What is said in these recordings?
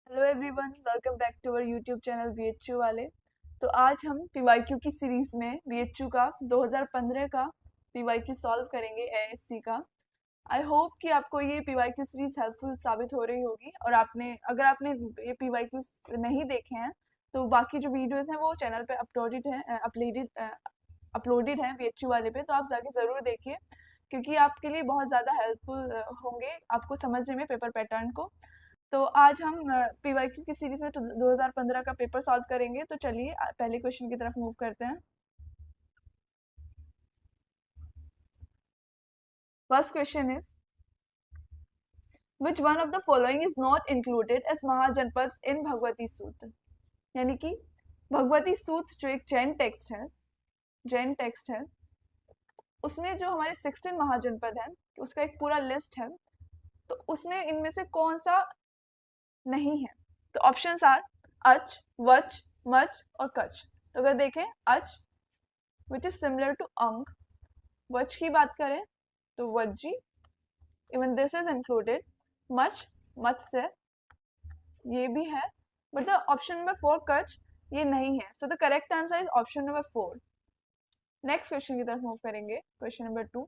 Hello everyone, welcome back to our YouTube channel BHU वाले। तो आज हम पीवाईक्यू की सीरीज में बीएचयू का 2015 का पीवाईक्यू सॉल्व करेंगे एएससी का। आई होप कि आपको ये पीवाईक्यू सीरीज हेल्पफुल साबित हो रही होगी और अगर आपने ये पीवाईक्यू नहीं देखे हैं तो बाकी जो वीडियोस हैं वो चैनल पे अपलोडेड हैं बीएचयू वाले पे, तो आप जाके ज़रूर देखिए क्योंकि आपके लिए बहुत ज़्यादा हेल्पफुल होंगे आपको समझने में पेपर पैटर्न को। तो आज हम पीवाईक्यू की सीरीज में 2015 का पेपर सॉल्व करेंगे। तो चलिए पहले क्वेश्चन की तरफ मूव करते हैं। First question is which one of the following is not included as mahajanapada in Bhagavati Sutra. यानी कि भगवती सूत्र जो एक जैन टेक्स्ट है उसमें जो हमारे 16 महाजनपद है उसका एक पूरा लिस्ट है। तो उसमें इनमें से कौन सा नहीं है? तो ऑप्शंस आर अच, वच, मच और कच्छ। तो अगर देखें अच विच इज सिमिलर टू अंक, वच की बात करें तो Vajji, even this is included. मच, मत्स्य ये भी है, but the option number 4 Kutch ये नहीं है। So the correct answer is option number 4। Next question की तरफ मूव करेंगे। Question number 2,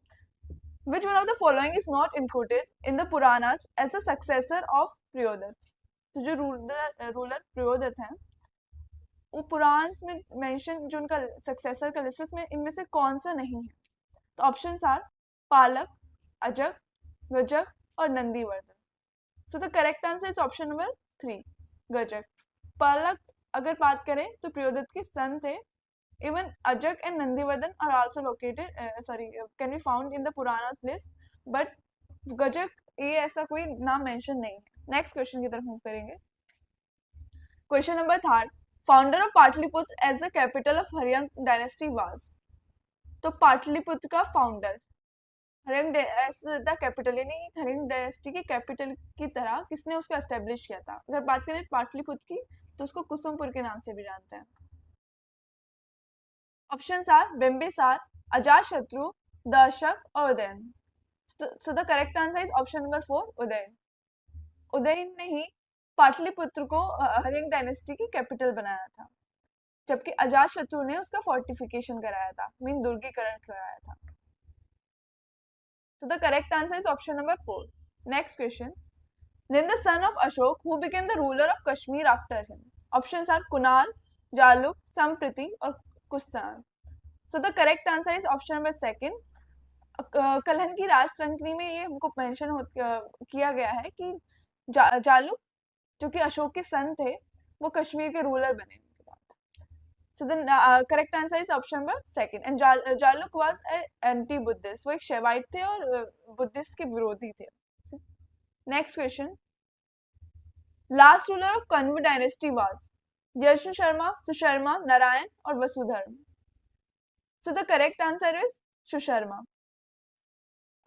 which one of the following is not included in the Puranas as the successor of Priyodhat। तो जो ruler प्रयोदत हैं वो पुराण में मेंशन, जो उनका सक्सेसर का लिस्ट में इनमें से कौन सा नहीं है? तो ऑप्शंस आर पालक, अजक, गजक और Nandivardhana. So the correct answer is option number 3 Gajaka. Palaka अगर बात करें तो प्रियोदत्त के सन थे। Even Ajaka and Nandivardhana are also located can be found in the Puranas list, but Gajaka ये ऐसा कोई नाम मेंशन नहीं है। नेक्स्ट क्वेश्चन की तरफ मूव करेंगे। Question number 3, founder of Pataliputra as the capital of Haryanka dynasty was. तो पाटलिपुत्र का founder Haryanka as the capital यानी हरियंग डायनेस्टी की कैपिटल की तरह किसने उसको एस्टेब्लिश किया था? अगर बात करें पाटलिपुत्र की तो उसको कुसुमपुर के नाम से भी जानते हैं। ऑप्शंस आर बिंबिसार, अजातशत्रु, दशक और उदयन। सो the correct answer is option number 4 Udayan. Udayan ने ही पाटलिपुत्र को हरियंग डायनेस्टी की कैपिटल बनाया था, जबकि अजातशत्रु ने उसका फोर्टिफिकेशन कराया था, मीन दुर्गीकरण कराया था। So the correct answer is option number 4. Next question. Name the son of Ashok who became the ruler of Kashmir after him. Options are Kunal, Jaluk, Sampriti or Kustan. So the correct answer is option number 2. Kalhana की राजतंत्री में ये हमको mention किया गया है कि जालुक जो कि अशोक के सन थे वो कश्मीर के रूलर बने। So the correct answer is option number 2. And Jaluk was an anti-Buddhist. वो एक शैवाइट थे और बुद्धिस्ट के विरोधी थे। Next question, last ruler of Kanva dynasty was Yashu Sharma, Susharma, Narayana और Vasudharma. So the correct answer is Susharma.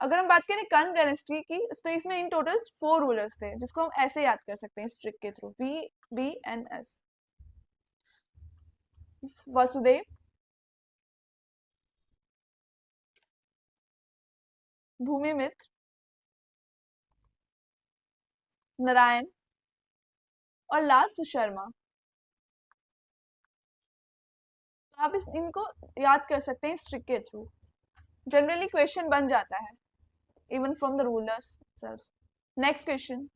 अगर हम बात करें कण्व डायनेस्टी की तो इसमें इन टोटल 4 रूलर्स थे जिसको हम ऐसे याद कर सकते हैं इस ट्रिक के थ्रू, VBNS। वसुदेव, भूमिमित्र, नारायण और लास्ट सुशर्मा। तो आप इनको याद कर सकते हैं इस ट्रिक के थ्रू। जनरली क्वेश्चन बन जाता है even from the rulers itself. Next question,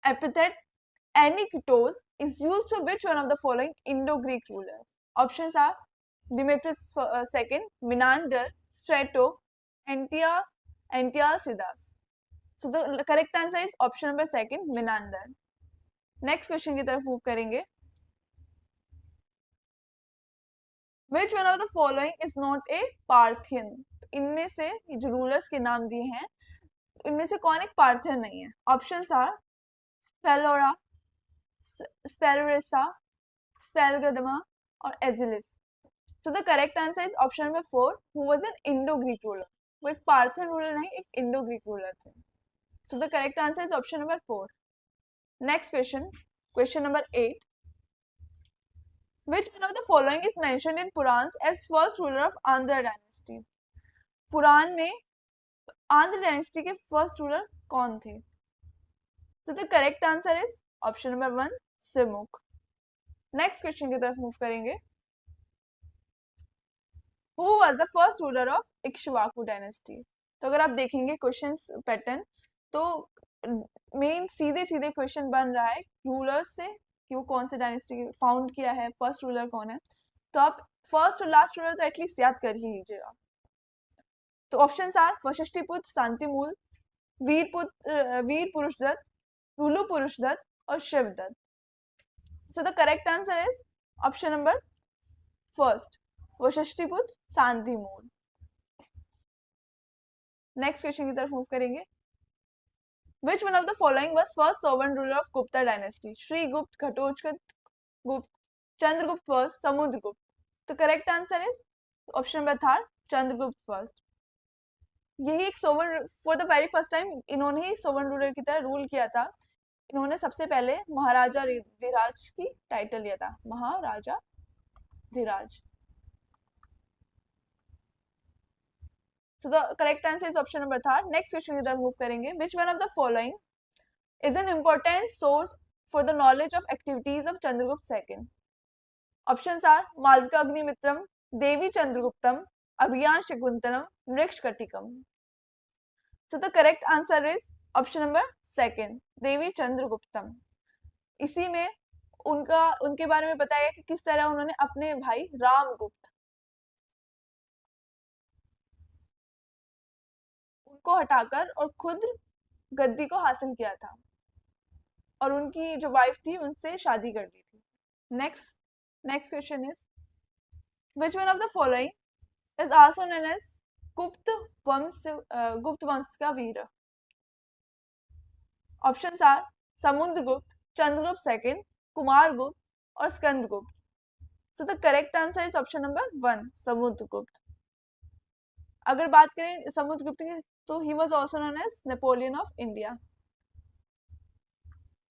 epithet Aniketos is used for which one of the following Indo-Greek rulers? Options are Demetrius II, Menander, Strato, Antiacidas. So the correct answer is option number 2, Menander. Next question की तरफ move करेंगे। Which one of the following is not a Parthian? इनमें से जो rulers के नाम दिए हैं इनमें से कौन एक पार्थियन नहीं है? ऑप्शंस आर स्पेलोरा, स्पेलोरेसा, स्पेलगदमा और Agilus. So the correct answer is option number 4, who was an Indo-Greek ruler. वो एक पार्थियन रूलर नहीं, एक इंडो-ग्रीक रूलर थे। So the correct answer is option number 4. Next question, question number 8. Which one of the following is mentioned in Purans as first ruler of Andhra dynasty? पुराण में Andhra dynasty के first ruler कौन थे? So the correct answer is option number 1 Simuka. Next question की तरफ move करेंगे। Who was the first ruler of Ikshvaku dynasty. तो अगर आप देखेंगे क्वेश्चन पैटर्न, तो मेन सीधे सीधे क्वेश्चन बन रहा है रूलर्स से कि वो कौन से डायनेस्टी फाउंड किया है, फर्स्ट रूलर कौन है। तो आप फर्स्ट और लास्ट रूलर तो एटलीस्ट याद कर ही लीजिएगा। तो ऑप्शंस आर वशिष्ठिपुत्र शांतिमूल, वीर पुरुषदत्त, रुलु पुरुषदत्त और Shivadatta. So the correct answer is option number first, Vashishthiputra Shantimula. Next question की तरफ मूव करेंगे। Which one of the following was first sovereign ruler of Gupta dynasty? Shri Gupt, Ghatotkacha Gupt, Chandragupta first, Samudragupta. The correct answer is option number third, Chandragupta first. यही एक सोवन for the very first time इन्होंने ही सोवन ruler की तरह rule किया था। इन्होंने सबसे पहले महाराजा धीराज की टाइटल लिया था, महाराजा Dhiraj. So the correct answer is option number third. Next question की तरफ मूव करेंगे। Which one of the following is an important source for the knowledge of activities of Chandragupta II? Options are Malvika Agnimitram, Devi Chandraguptam, Abhiyan Shakuntalam, Mrikshkatikam. So the correct answer is option number second, देवी चंद्रगुप्तम। इसी में उनके बारे में बताया कि किस तरह उन्होंने अपने भाई रामगुप्त को हटाकर और खुद गद्दी को हासिल किया था और उनकी जो वाइफ थी उनसे शादी कर ली थी। Next question is which one of the following is also known as Gupta वंश का वीर। Options are Samudragupta, Chandragupta second, Kumaragupta और Skandagupta. So the correct answer is option number 1 Samudragupta. अगर बात करें समुद्रगुप्त की तो he was also known as Napoleon of India.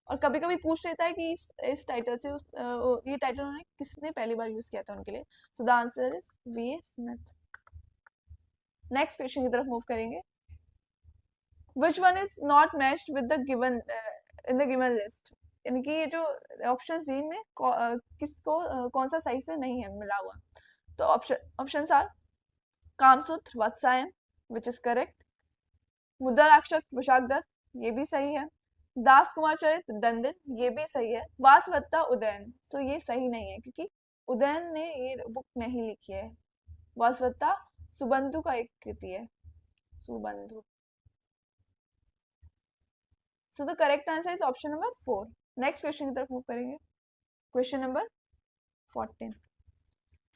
और कभी कभी पूछ लेता है कि इस टाइटल से ये टाइटल उन्होंने किसने पहली बार यूज किया था उनके लिए। So the answer is V Smith. Next question की तरफ मूव करेंगे। Which one is not matched with the given in the given list. इनकी ये जो ऑप्शन दी में किसको कौन सा सही से नहीं है मिला हुआ। तो options are Kamasutra Vatsyayana which is correct, Mudrarakshasa Vishakhadatta ये भी सही है, दास कुमार चरित दंडन ये भी सही है, वासवत्ता उदयन तो ये सही नहीं है क्योंकि उदयन ने ये बुक नहीं लिखी है। वासवत्ता सुबंधु का एक कृति है, Subandhu. So the correct answer is option number 4। Next question की तरफ मूव करेंगे। Question number 14।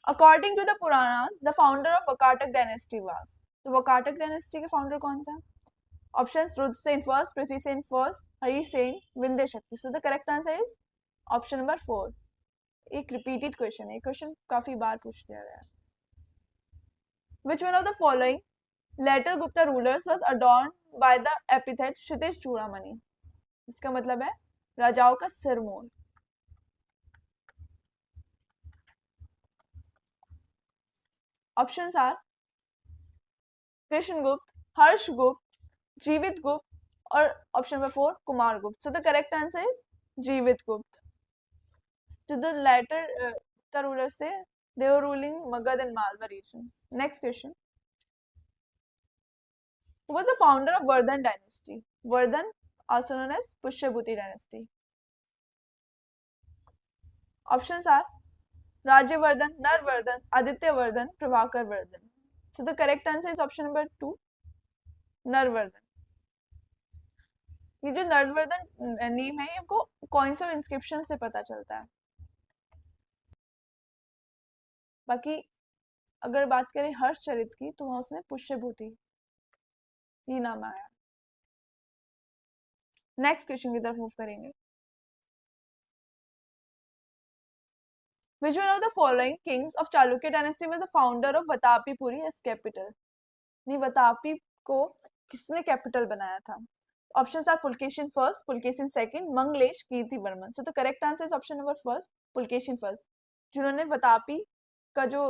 According to the Puranas the founder of Vakataka dynasty was. तो वकाटक डायनेस्टी के फाउंडर कौन था? Options Rudrasen first, Prithvisen first, Harisen, Vindhya Shakti. So the correct answer is option number 4. एक repeated question है, question काफी बार पूछ लिया गया। Which one of the following later Gupta rulers was adorned by the epithet Kshitiz Chudamani? इसका मतलब है राजाओं का Sirmaur. Options are Krishnagupta, Harshgupta, जीवित गुप्त और ऑप्शन नंबर 4 कुमार गुप्त। सो द करेक्ट आंसर इज जीवित गुप्त। To the later the rulers say they were ruling Magad and Malwa region. Next question. Who was the founder of Vardhan dynasty? Vardhan also known as Pushyabhuti dynasty. Options are Rajyavardhan, Narvardhan, Adityavardhan, Prabhakar-Vardhan. So the correct answer is option number 2 नरवर्धन। ये जो नरवर्धन name है आपको coins और inscription से पता चलता है। बाकी अगर बात करें हर्षचरित की तो वहां उसमें पुष्यभूति ये नाम आया। नेक्स्ट क्वेश्चन की तरफ मूव करेंगे। Which one of the following kings of Chalukya dynasty was the founder of Vatapipuri as capital? नहीं, वतापी को किसने कैपिटल बनाया था? Options are Pulakeshin first, Pulakeshin second, Mangalesha, Kirtivarman. So the correct answer is option number first Pulakeshin first, जिन्होंने वतापी का जो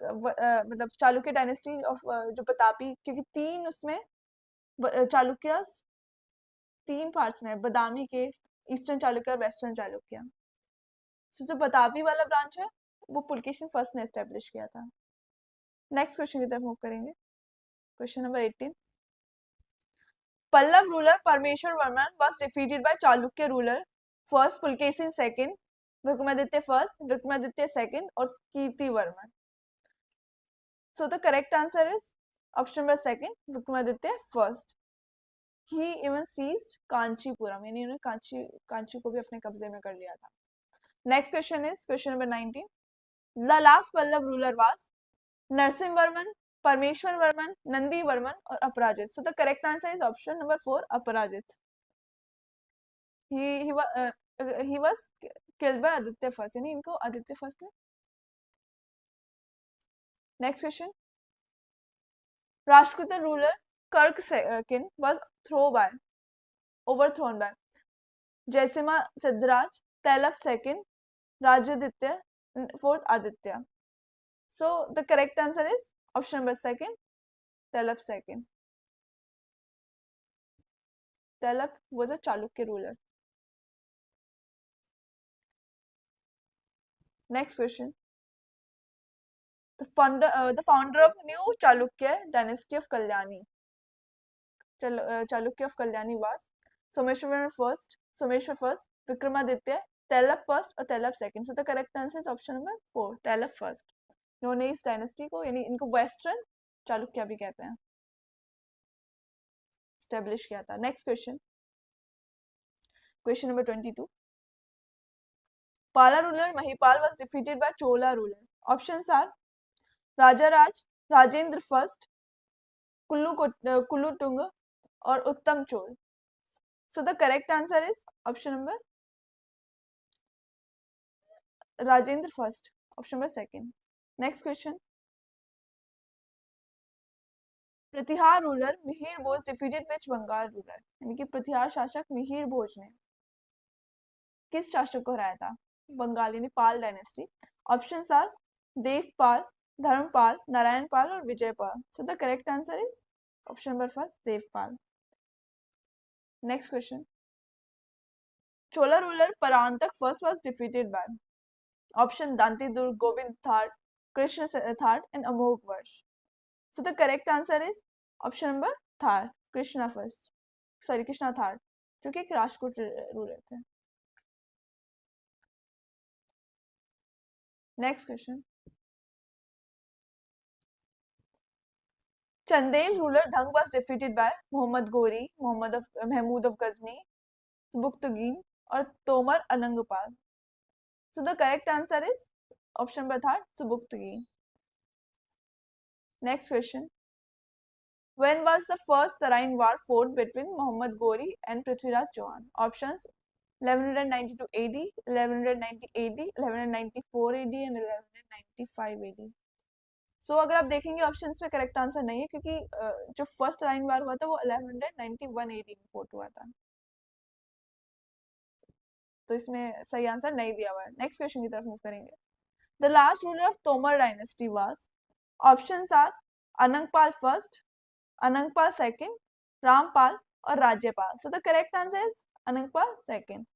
मतलब चालुक्य डायनेस्टी ऑफ जो वतापी, क्योंकि 3 उसमें चालुक्य 3 पार्ट्स में, बादामी के ईस्टर्न चालुक्य और वेस्टर्न चालुक्य। सो जो बतावी वाला ब्रांच है वो पुलकेशिन फर्स्ट ने एस्टेब्लिश किया था। नेक्स्ट क्वेश्चन की तरफ मूव करेंगे। Question number 18, Pallava ruler Parameshvara Varman was defeated by Chalukya ruler first Pulakeshin second, Vikramaditya first, Vikramaditya second और Kirti Varman. So the correct answer is option number second, Vikramaditya first. He even seized Kanchipuram, यानी उन्होंने कांची को भी अपने कब्जे में कर लिया था। Next question is question number 19, the last Pallava ruler was Narasimha Varman, Parameshvara Varman, Nandi Varman और Aparajita. So the correct answer is option number 4, Aparajita. he was killed by Aditya first, यानी इनको आदित्य फर्स्ट ने। Next question, Rashtrakuta ruler Karka second was overthrown by Jayasimha Siddharaja, Tailapa second, Rajaditya fourth, Aditya. So the correct answer is option number second, Tailapa second. Tailap was a Chalukya ruler. Next question, the founder of new Chalukya dynasty of Kalyani, Chalukya of Kalyani was Someshwar first, Vikramaditya, Tellap first और Tellap second. So the correct answer is option number 4, Tellap first. इन्होंने इस dynasty को, यानी इनको western Chalukya भी कहते हैं, establish किया था। Next question, question number 22, Pala ruler Mahipal was defeated by Chola ruler. Options are Rajaraj, Rajendra first, Kulutunga और उत्तम Chola. So the correct answer is option number Rajendra first, option number second. Next question, Pratihara ruler Mihir Bhoj defeated which Bengal ruler, यानी कि प्रतिहार शासक मिहिर भोज ने किस शासक को हराया था बंगाल, यानी Pala dynasty. Options are Devapala, Dharmapala, Narayanapala और Vijayapala. So the correct answer is option number first, Devapala. Next question, Chola ruler Parantaka first was defeated by option Dantidurga, Govinda third, Krishna third and Amoghavarsha. So the correct answer is option number third, Krishna third, जो कि एक Rajput ruler थे। Next question, Chandela ruler Dhanga was defeated by Mohammad Ghori, Mahmud of Ghazni, Sabuktigin और Tomar Anangpal. So the correct answer is option number third, Subuktigin. Next question, when was the first Tarain war fought between Muhammad Gori and Prithviraj Chauhan? Options 1192 AD, 1190 AD, 1194 AD and 1195 AD. सो अगर आप देखेंगे options में correct answer नहीं है, क्योंकि जो first line वार हुआ था वो 1191 AD में फोर्ट हुआ था, तो इसमें सही आंसर नहीं दिया हुआ है। नेक्स्ट क्वेश्चन की तरफ मूव करेंगे। The last ruler of Tomar dynasty was, options are Anangpal first, Anangpal second, Rampal और Rajyapal. So the correct answer is Anangpal second.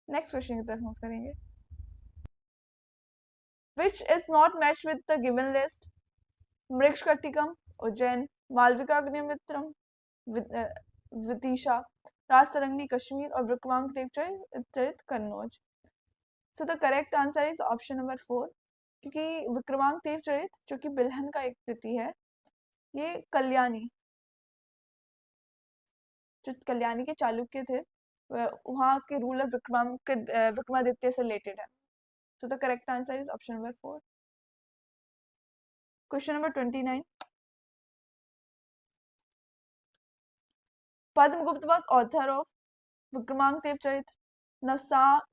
Next question की तरफ मूव करेंगे। Which is not matched with the given list? मृक्षकटिकम, Ujjain, Malvika Agnimitram, Vidisha, Rajatarangini Kashmir और Vikramanka Devacharita Kannauj. So the correct answer is option number 4, क्योंकि विक्रमांक देवचरित जो कि बिल्हन का एक कृति है, ये कल्याणी, जो कल्याणी के चालुक्य थे वहाँ के रूलर विक्रमादित्य से रिलेटेड है। So the correct answer is option number 4. Question number 29. Padmagupta was author of Vikramank Dev Charitra,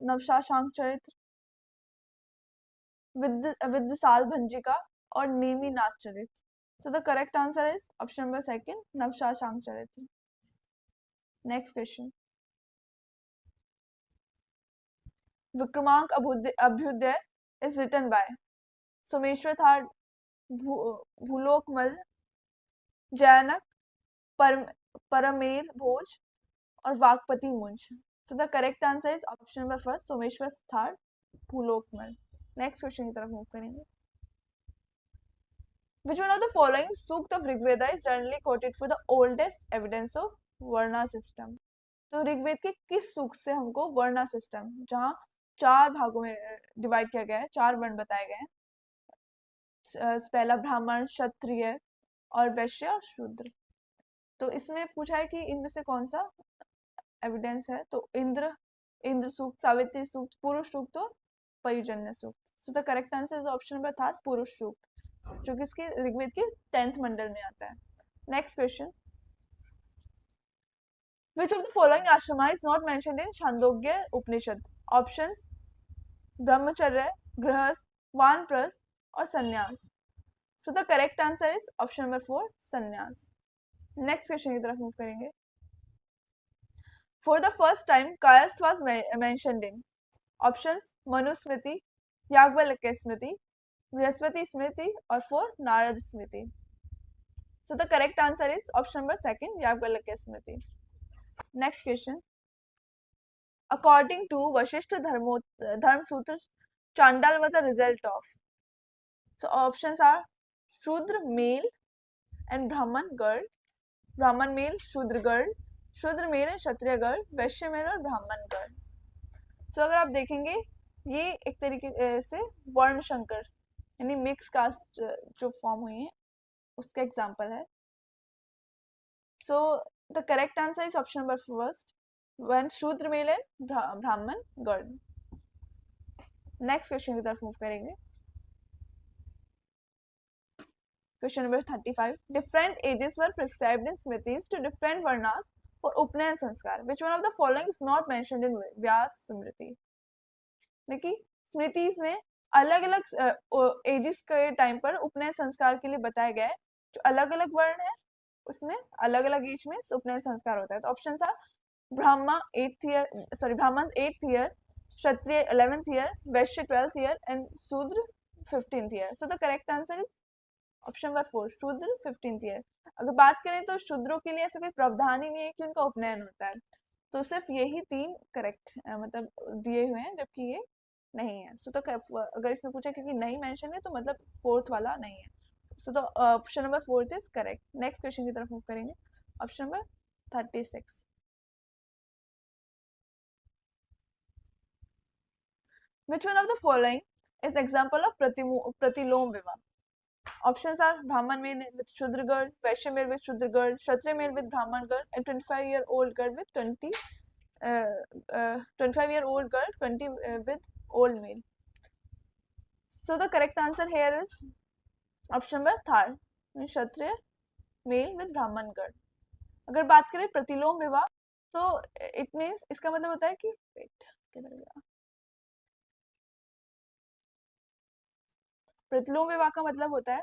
Navshashank Charitra, Vidyasal Bhanjika और नेमी नाथ चरित्र। So the correct answer is option number 2, नवशाशांक Charita. Next question. Vikramanka Abhyudaya is written by Someshvara third, Bhulokamalla, Jainaka, Paramara Bhoja और Vakpati Munja. So the correct answer is option number first, Someshvara third, Bhulokamalla. Next question की तरफ move करेंगे। Which one of the following Sukta of Rigveda is generally quoted for the oldest evidence of Varna system? तो ऋग्वेद के किस सूक्त से हमको वर्णा सिस्टम, जहाँ 4 भागों में डिवाइड किया गया है, 4 वर्ण बताए गए हैं, पहला ब्राह्मण, क्षत्रिय और वैश्य और शूद्र, तो इसमें पूछा है कि इनमें से कौन सा एविडेंस है, तो इंद्र सूक्त, सावित्री सूक्त, पुरुष सूक्त और Parjanya Sukta. So the correct answer is option number third, Purusha Sukta, जो कि इसके ऋग्वेद के 10th मंडल में आता है। Next question, which of the following ashrama is not mentioned in Chandogya Upanishad? Options: ब्रह्मचर्य, गृहस्थ, वानप्रस्थ और Sannyasa. So the correct answer is option number 4, Sannyasa. Next question की तरफ मूव करेंगे। For the first time Kayastha was mentioned in options: Manusmriti, Yajnavalkya Smriti, Brihaspati Smriti और 4 Narada Smriti. So the correct answer is option number 2, Yajnavalkya Smriti. Next question, according to Vashishtha Dharma Sutra, चांडाल was a result of, so options are शूद्र mail and ब्राह्मण girl, ब्राह्मण mail शूद्र girl, शूद्र male and Kshatriya girl, Vysya mail और ब्राह्मण girl. सो अगर आप देखेंगे ये एक तरीके से वर्ण संकर यानी मिक्स कास्ट जो फॉर्म हुई है उसका एग्जाम्पल है। So the correct answer is option number first, one Shudra male and Brahmin girl. Next question की तरफ मूव करेंगे। Question number 35, different ages were prescribed in Smritis to different varnas for Upanayana Sanskara, which one of the following is not mentioned in Vyasa Smriti. देखिए स्मृतिज में अलग अलग edges के time पर उपनयन संस्कार के लिए बताया गया है, जो अलग अलग वर्ण है उसमें अलग अलग एज में उपनयन संस्कार होता है। तो ऑप्शन आर ब्राह्मण 8th year, Kshatriya 11th year, Vysya 12th year and शूद्र 15th year. So the correct answer is option number 4, शूद्र 15th ईयर। अगर बात करें तो शूद्रों के लिए ऐसा कोई प्रावधान ही नहीं है कि उनका उपनयन होता है, तो सिर्फ यही 3 करेक्ट मतलब दिए हुए हैं, जबकि ये नहीं है। सो तो अगर इसमें पूछा क्योंकि नहीं मेंशन है तो मतलब 4th वाला नहीं है। सो तो option number 4 is correct. Next question की तरफ मूव करेंगे। Option number 36, which one of the following is example of pratilom vivaha? Options are Brahman male with Shudra girl, Vaishya male with Shudra girl, Kshatriya male with Brahman girl, and 25-year-old girl with 25-year-old girl 20 with old male. So the correct answer here is option number 3, Kshatriya male with Brahman girl. अगर बात करें प्रतिलोम विवाह तो it means इसका मतलब होता है कि प्रतिलोम विवाह का मतलब होता है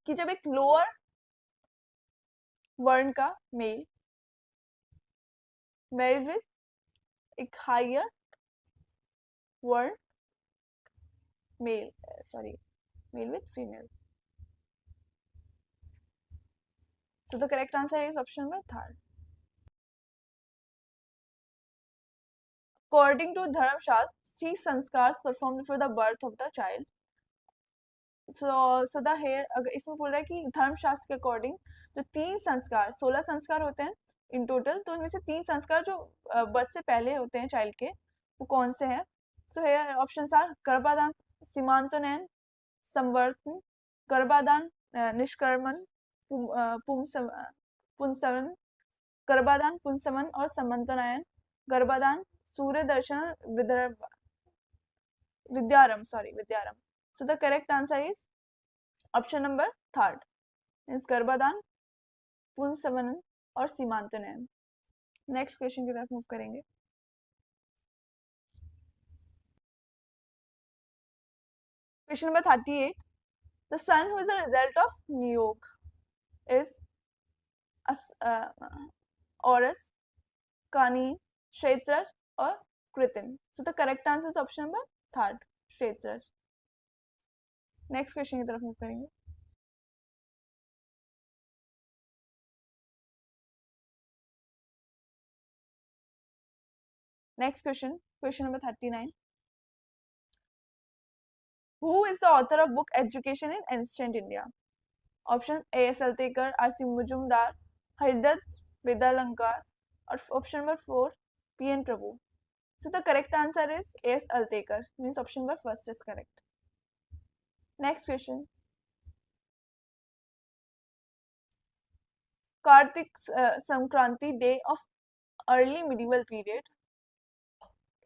कि जब एक लोअर वर्ण का मेल मैरिड विद एक हायर वर्ण mail with female. So the correct answer is option number 3. According to Dharm Shastra, 3 sanskars performed for the birth of the child. So the here अगर इसमें बोल रहा है कि धर्म शास्त्र के अकॉर्डिंग जो 3 संस्कार 16 संस्कार होते हैं इन टोटल, तो इनमें से 3 संस्कार जो बर्थ से पहले होते हैं चाइल्ड के, वो कौन से हैं? सो हेयर ऑप्शंस आर गर्भाधान, सीमांतोनयन, संवर्धन, गर्भाधान, निष्क्रमण, पुंसवन, गर्भाधान, पुंसवन और समंतनायन, गर्भाधान, सूर्य दर्शन, विद्यारंभ। So the correct answer is option number 3, means गर्भाधान, पुंसवन और सीमांतनयन। नेक्स्ट क्वेश्चन की तरफ मूव करेंगे। Question number 38, the sun who is a result of Niyog is Orus, Kani, Kshetraj और कृतिम। So the correct answer is option number 3, Kshetraj। Next question की तरफ move करेंगे। Next question, question number 39. Who is the author of book Education in Ancient India? Option A. Saltekar, R.C. Mujumdar, Haridatt Vedalankar, or option number 4, P.N. Prabhu. So the correct answer is A. Saltekar, means option number first is correct. Next question. Kartik Sankranti day of early medieval period,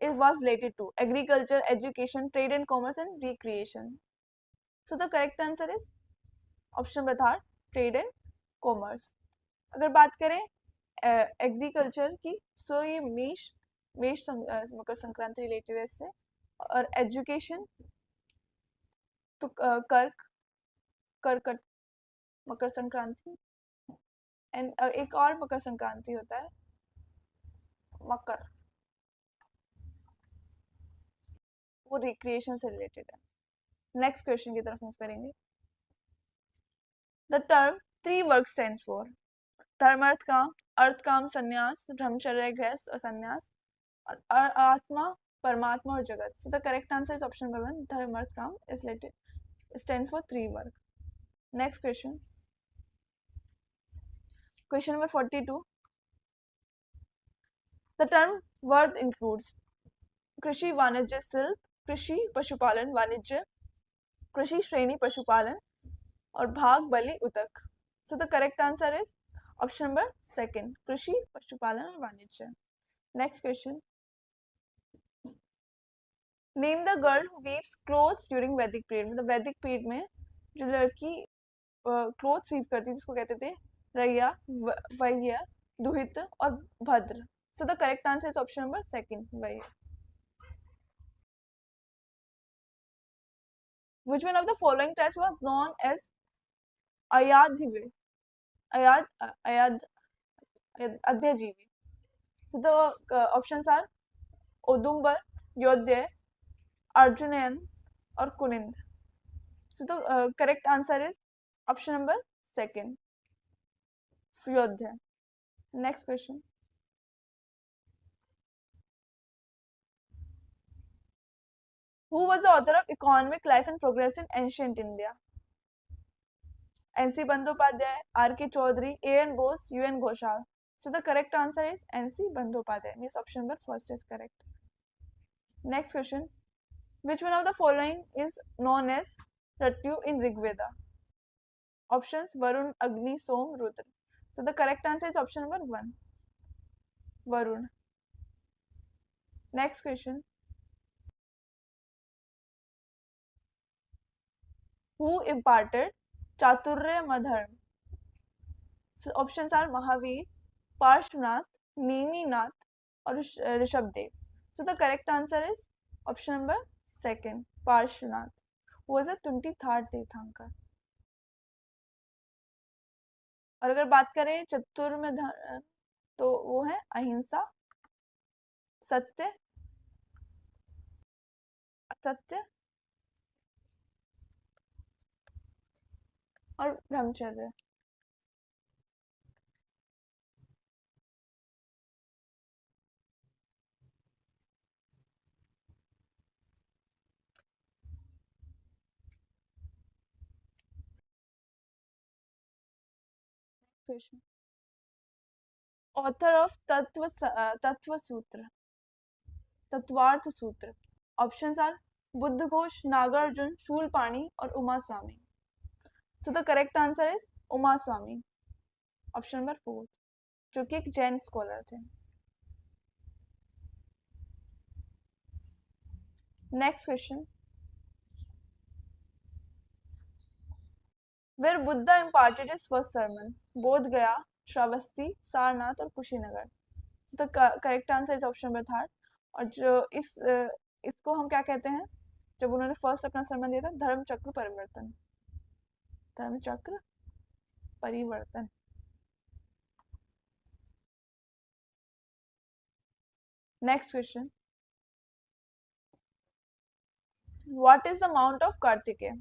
it was related to agriculture, education, trade and commerce and recreation. So the correct answer is option number था trade and commerce. अगर बात करें agriculture की, सो ये मेष Makar Sankranti related है इससे. और एजुकेशन तो कर्कट मकर संक्रांति. एंड एक और मकर संक्रांति होता है मकर, वो रिक्रिएशन से रिलेटेड है. नेक्स्ट क्वेश्चन की तरफ मूव करेंगे. The term 3 work stands for धर्म, अर्थ काम, संन्यास, ब्रह्मचर्य, गृहस्थ और संन्यास, और आत्मा, परमात्मा और जगत. सो the correct answer is option number 1, धर्म, अर्थ, काम is related stands for 3 work. Next question, question number 42. The term worth includes कृषि, वाणिज्य, शिल्प, कृषि, पशुपालन, वाणिज्य, कृषि श्रेणी, पशुपालन और भाग, बलि, उतक. So the correct answer is option number 2, कृषि, पशुपालन और वाणिज्य. Next question. Name the girl who weaves clothes during Vedic period. मतलब वैदिक पीरियड में जो लड़की क्लोथ्स वीव करती थी उसको कहते थे रैया, वह्य, दुहित और भद्र. सो the correct answer is option number 2, वह्य. Which one of the following types was known as Ayadhive? Adhyajivi. So the options are Odumbar, Yodhya, Arjunayan or Kunind. So the correct answer is option number 2, Yodhya. Next question. Who was the author of Economic Life and Progress in Ancient India? N.C. Bandyopadhyay, R.K. Chaudhary, A.N. Bose, U.N. Ghoshal. So the correct answer is N.C. Bandyopadhyay, means option number first is correct. Next question. Which one of the following is known as Ratyu in Rig Veda? Options Varun, Agni, Som, Rudra. So the correct answer is option number 1, Varun. Next question. Who imparted Chaturya Madharm? So options are Mahavir, Parshvanath, Neminath or Rishabdev. So the correct answer is option number 2, Parshvanath, who was a 23rd Tirthankar. और अगर बात करें चतुर्थ धर्म तो वो है अहिंसा, सत्य, असत्य और ब्रह्मचर्य. क्वेश्चन. ऑथर ऑफ तत्व Sutra, Tattvartha Sutra. Options are Buddhaghosha, Nagarjuna, Shulapani और Uma Swami. So the correct answer is Uma Swami, option number 4, जो कि एक जैन स्कॉलर थे. Next question. Where Buddha imparted his first sermon? बोध गया, श्रावस्ती, सारनाथ और कुशीनगर. तो correct answer is option number 3. और जो इसको हम क्या कहते हैं, जब उन्होंने फर्स्ट अपना सरमन दिया था, धर्मचक्र परिवर्तन. धर्मचक्र परिवर्तन. Next question. What is the mount of Kartikeya?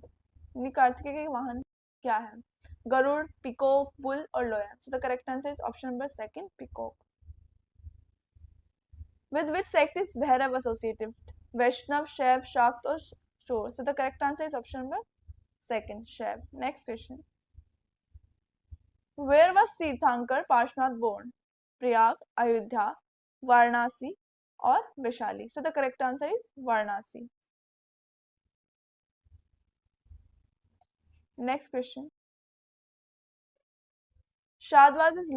Kartikeya के वाहन क्या है? गरुड़, पिकॉक, बुल और लोयन. सो the correct answer is option number 2, peacock. With which sect is Bhairav associated? Vaishnav, Shaiv, Shakt or Shor? So the correct answer is option number second, Shaiv. Next question. Where was Tirthankar Parshvanath born? Prayag, Ayodhya, Varanasi or Vaishali? So the correct answer is Varanasi. Next question. Shadvad is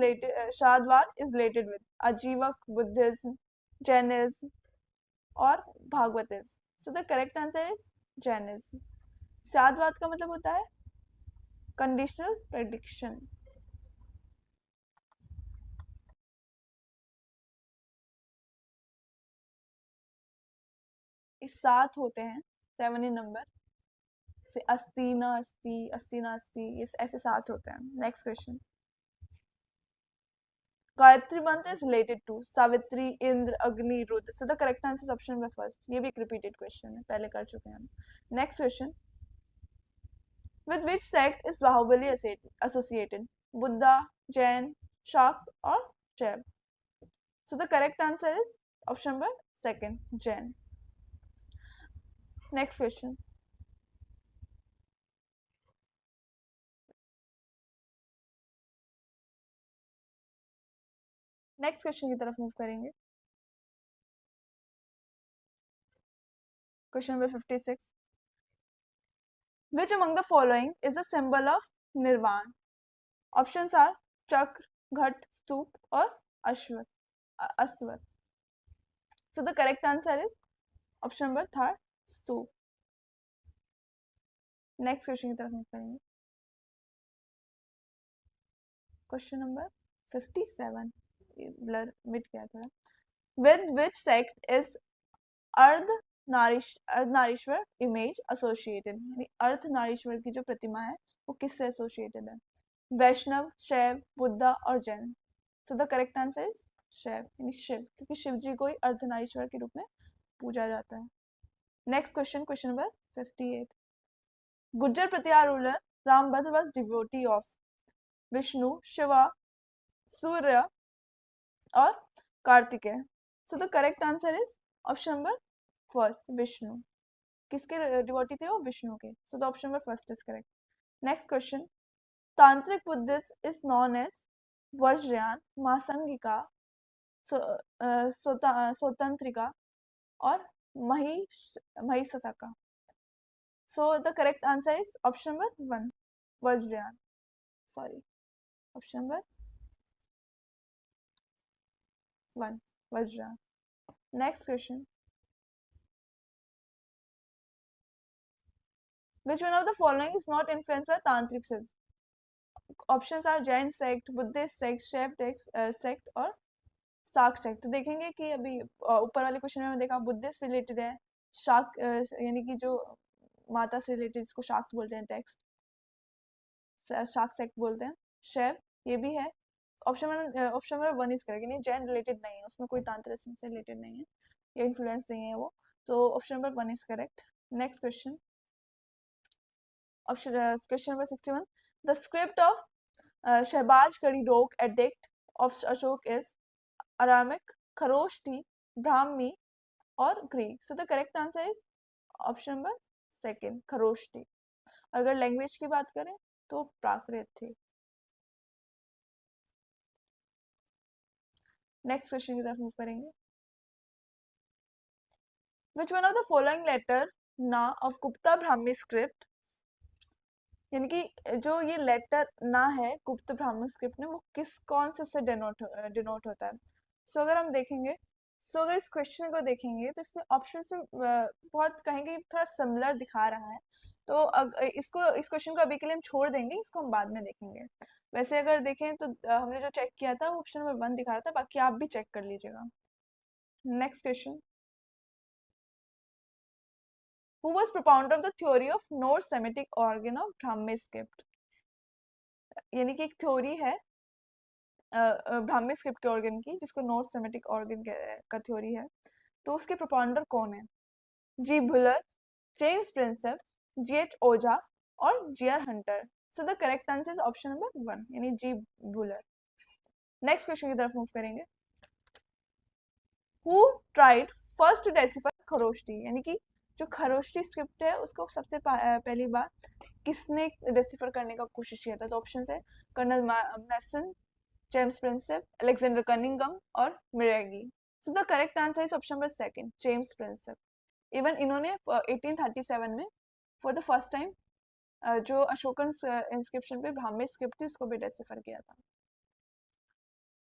related with Ajivak, Buddhism, Jainism और भागवतिज्म. So the correct answer is Jainism. साधवाद का मतलब होता है conditional prediction. इस 7 होते हैं, 7 ही number से अस्ति न अस्ति, अस्ति न अस्ति, ये ऐसे 7 होते हैं. Next question. गायत्री मंत्र is related to Savitri, Indra, अग्नि, रुद्र. सो the correct answer is option number first. ये भी एक रिपीटेड क्वेश्चन है, पहले कर चुके हैं हम. Next question. With which sect is Bahubali associated? Buddha, Jain, Shakt or Shaiv? So the correct answer is option number second, Jain. Next question. Next question की तरफ मूव करेंगे. Question number 56. Which among the following is the symbol of Nirvan? Options are Chakra, Ghat, Stup or Astvat. So the correct answer is option number third, Stup. Next question की तरफ move करेंगे. Question number 57. Blur मिट गया थोड़ा. With which sect is Ardhanarishvara image associated? Ardhanarishvara की जो प्रतिमा है वो किससे एसोसिएटेड है? वैष्णव, शैव, बुद्धा और जैन. सो द करेक्ट आंसर इज शैव, यानी शिव, क्योंकि शिव जी को ही अर्धनारीश्वर के रूप में पूजा जाता है. Next question, question number 58. Gurjara Pratihara ruler Ramabhadra was devotee of Vishnu, Shiva, Surya और Kartikeya. So the correct answer is option number first, Vishnu. किसके डिवोटी थे वो? विष्णु के. So the option number first is correct. Next question. Tantric Buddhist is known as Vajrayana, Mahasanghika, Svatantrika और Mahishasaka. So the correct answer is option number 1, Vajrayana. Sorry, option number 1, Vajrayana. Next question. Which one of the following is not influenced by tantric sects? Options are Jain sect, Buddhist sect, Shaiv sect और शाक्त sect. तो देखेंगे कि अभी ऊपर वाले question में देखा बुद्धिस्ट रिलेटेड है, शाक्त यानी कि जो माता से रिलेटेड, इसको शाक्त बोलते हैं, टेक्स्ट शाक्त सेक्ट बोलते हैं. शैव ये भी है. ऑप्शन नंबर 1 इज करेक्ट, यानी जैन रिलेटेड नहीं है, उसमें कोई तांत्रिक से रिलेटेड नहीं है, ये इन्फ्लुएंस नहीं है वो. तो option number 1 is correct. Next question. Question number 61. The script of Shahbaz Kadi Rock Edict of Ashok is Aramic, Kharoshti, Brahmi or Greek. So the correct answer is option number second, Kharoshti. अगर language की बात करें तो प्राकृत थी. Next question की तरफ move करेंगे. Which one of the following letter na of Gupta Brahmi script, यानी कि जो ये लेटर ना है गुप्त ब्राह्मण स्क्रिप्ट में, वो कौन से डिनोट होता है? सो अगर हम देखेंगे, अगर इस क्वेश्चन को देखेंगे तो इसमें ऑप्शन से बहुत कहेंगे थोड़ा सिमिलर दिखा रहा है. तो इस क्वेश्चन को अभी के लिए हम छोड़ देंगे, इसको हम बाद में देखेंगे. वैसे अगर देखें तो हमने जो चेक किया था वो ऑप्शन नंबर 1 दिखा रहा था, बाकी आप भी चेक कर लीजिएगा. Next question. Who was propounder of the theory of North Semitic origin of Brahmi script? यानी कि एक थ्योरी है ब्राह्मी स्क्रिप्ट के ऑर्गन की, जिसको नॉर्थ सेमेटिक ऑर्गन का थ्योरी है. तो उसके प्रोपाउंडर कौन है? जी भुलर, जेम्स प्रिंसेप, जी.एच. ओझा और G.R.. Hunter. So the correct answer is option number 1, यानी जी भुलर. नेक्स्ट क्वेश्चन की तरफ मूव करेंगे. Who tried first to decipher Kharosthi, यानी कि जो खरोष्टी स्क्रिप्ट है उसको सबसे पहली बार किसने डेसिफर करने का कोशिश किया था? तो ऑप्शन है colonel Masson, James Prinsep, Alexander Cunningham और मिरेगी। So the correct answer is option number second, James Prinsep. Even इन्होंने 1837 में फॉर द फर्स्ट टाइम जो अशोकन इंस्क्रिप्शन पे ब्राह्मी स्क्रिप्ट थी उसको भी डेसिफर किया था।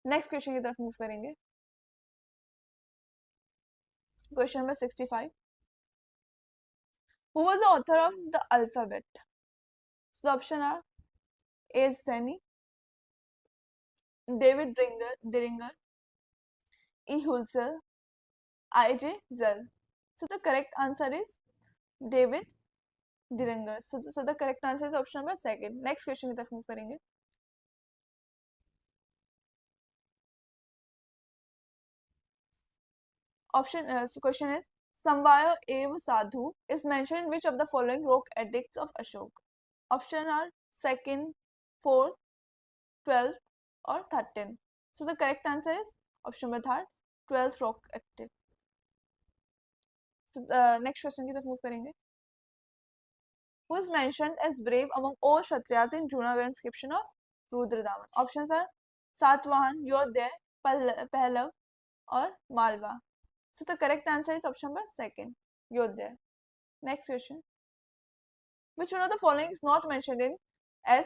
नेक्स्ट क्वेश्चन की तरफ मूव करेंगे। Question number 65, who was the author of the alphabet? So the option are A Steni, David Diringer, E. Hulsel, I.J. Zell. So the correct answer is David Diringer. So the correct answer is option number second. Next question की तरफ move करेंगे। Question is Samvayo Eva Sadhu is mentioned in which of the following rock edicts of Ashok? Option are second, fourth, 12th or 13th. So the correct answer is option number third, 12th rock edict. So next question की तरफ move करेंगे। Who is mentioned as brave among all Kshatriyas in Junagadh inscription of Rudradaman? Options are Satwahan, Yodhya, Pahlav or Malwa. So the correct answer is option number second, Yodhya. Next question. Which one of the following is not mentioned in as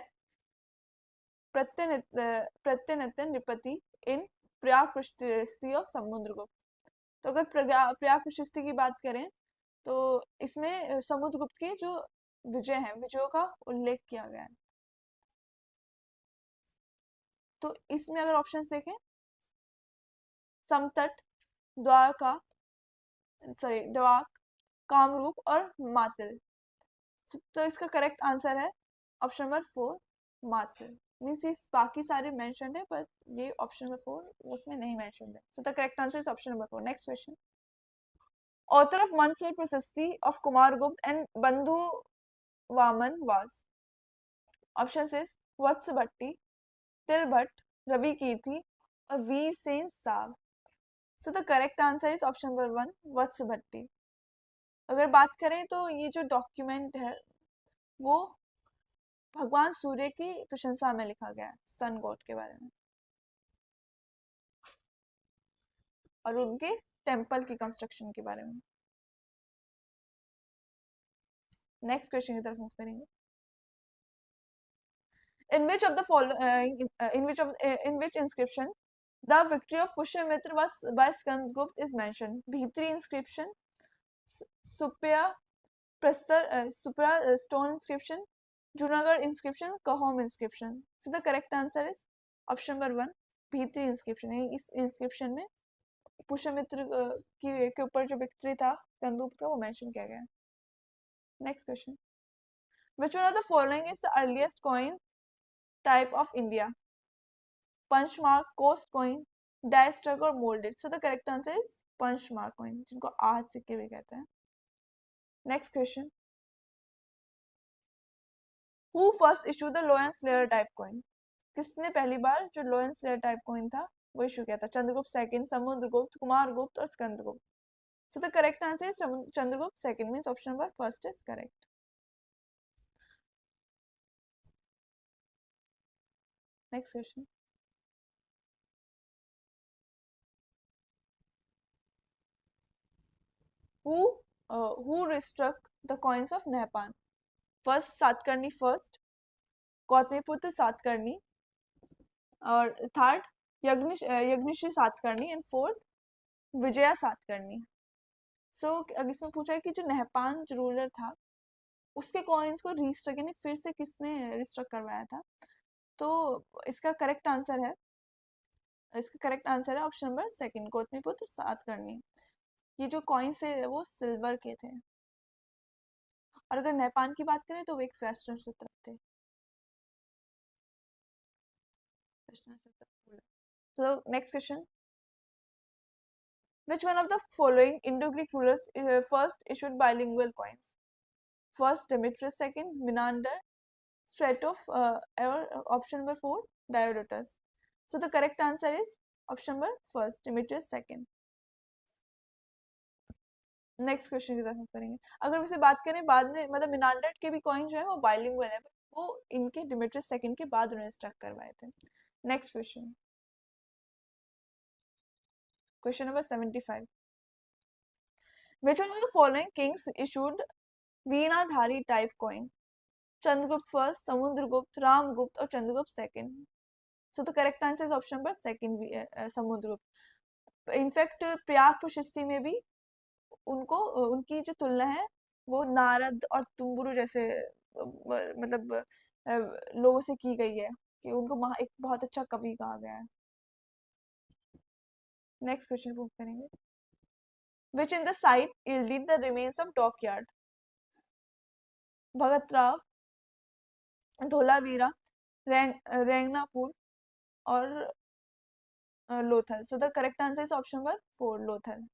Pratyanathan Nipati in Prayag Prishti of Samudragupta? तो अगर प्रयाग प्रशस्ति की बात करें तो इसमें समुद्रगुप्त के जो विजय है, विजयों का उल्लेख किया गया है। तो इसमें अगर ऑप्शन देखें समतट, द्वारका, द्वाक, कामरूप और मातिल। तो इसका करेक्ट आंसर है ऑप्शन नंबर 4, मातिल। मीन्स इस बाकी सारे मेंशन है पर ये ऑप्शन नंबर 4 उसमें नहीं मेंशन है। So the correct answer is option number 4। Next question. Author of Mandsaur Prashasti of Kumaragupta and Bandhu Vaman was? Option is Vatsa Bhatti, Til Bhatt, Ravi Kirti और Vira Sena Sav. So the correct answer is option number 1, Vatsa Bhatti. अगर बात करें तो ये जो डॉक्यूमेंट है वो भगवान सूर्य की प्रशंसा में लिखा गया है, सन गॉड के बारे में और उनके टेम्पल की कंस्ट्रक्शन के बारे में। नेक्स्ट क्वेश्चन की तरफ मूव करेंगे। In which of the following, in which inscription the victory of Pushyamitra was by Skandagupta is mentioned? Bhitri inscription, Supya Supra stone inscription, Junagadh inscription, Kahom inscription. So the correct answer is option number 1, Bhitri inscription. इस inscription में पुष्यमित्र के ऊपर जो victory था स्कंदगुप्त का वो mention किया गया। Next question. Which one of the following is the earliest coin type of India? Punchmark, coast coin, die struck or molded? So the correct answer is Punchmark coin, जिनको आज सिक्के भी कहते हैं। Next question. Who first issued the Low and Slayer type coin? किसने पहली बार जो लो and slayer type coin था वो इशू किया था? चंद्रगुप्त सेकंड, समुद्रगुप्त, कुमारगुप्त और Skandagupta. So the correct answer is Chandragupta second, means option number first is correct. Next question. who restruck the coins of Nehpan? First Satakarni first, Gautamiputra Satakarni और third Yajnashri Satakarni and fourth Vijaya Satakarni. सो इसमें पूछा है कि जो नहपान जो रूलर था उसके कॉइन्स को रीस्ट्रक यानी फिर से किसने रिस्ट्रक करवाया था? तो इसका करेक्ट आंसर है option number second, Gautamiputra Satakarni. ये जो कॉइन्स है वो सिल्वर के थे और अगर नेपाल की बात करें तो वो एक वेस्टर्न सूत्र थे। So next question. Which one of the following Indo-Greek rulers first issued bilingual coins? First Demetrius, second Menander, Stratov, or option number 4 Diodotus. So the correct answer is option number first, Demetrius second. Next question की तरफ करेंगे। अगर वैसे बात करें बाद में, मतलब मिनांडर के भी कॉइन जो है वो बाइलिंगुअल है, वो इनके डिमेट्रियस सेकंड के बाद उन्होंने स्ट्रक करवाए थे। Next question, question number 75, which one of the following kings issued वीणाधारी type coin? Chandragupta first, Samudragupta, Ramagupta और Chandragupta second. So the correct answer is option number second, Samudragupta. In fact Prayag Prashasti में भी उनको उनकी जो तुलना है वो नारद और तुम्बुरु जैसे मतलब लोगों से की गई है कि उनको एक बहुत अच्छा कवि कहा गया है। नेक्स्ट क्वेश्चन पूछ करेंगे, which in the site yielded the remains of dockyard? भगत राव, धोलावीरा, रेंगनापुर और लोथल। सो the correct answer is option number 4, Lothal.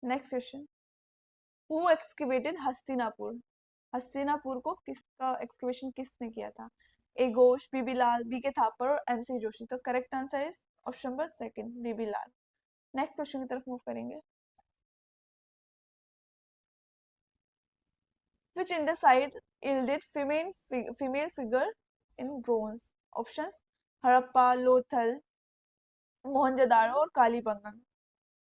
Next question, who excavated Hastinapur? Hastinapur को किसका एक्सकेवेशन किसने किया था? ए घोष, बीबी लाल, बी के थापर और एमसी जोशी। तो correct answer is option number second, BB Lal. Next question की तरफ मूव करेंगे, which indicide yielded female figure in bronze? Options: Harappa, Lothal, Mohenjodaro और कालीबंगन।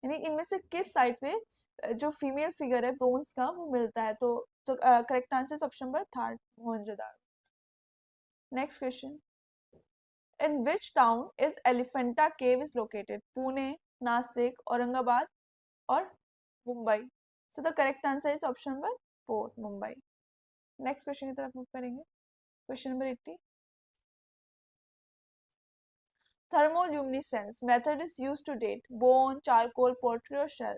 यानी इनमें से किस साइट पे जो फीमेल फिगर है ब्रोंज का वो मिलता है? तो correct answer option number third, Mohenjodaro. Next question, in which town is Elephanta cave is located? Pune, Nashik, Aurangabad और Mumbai. So the correct answer is option number 4, Mumbai. Next question की तरफ मूव करेंगे, question number 80, thermoluminescence method is used to date bone, charcoal, pottery or shell?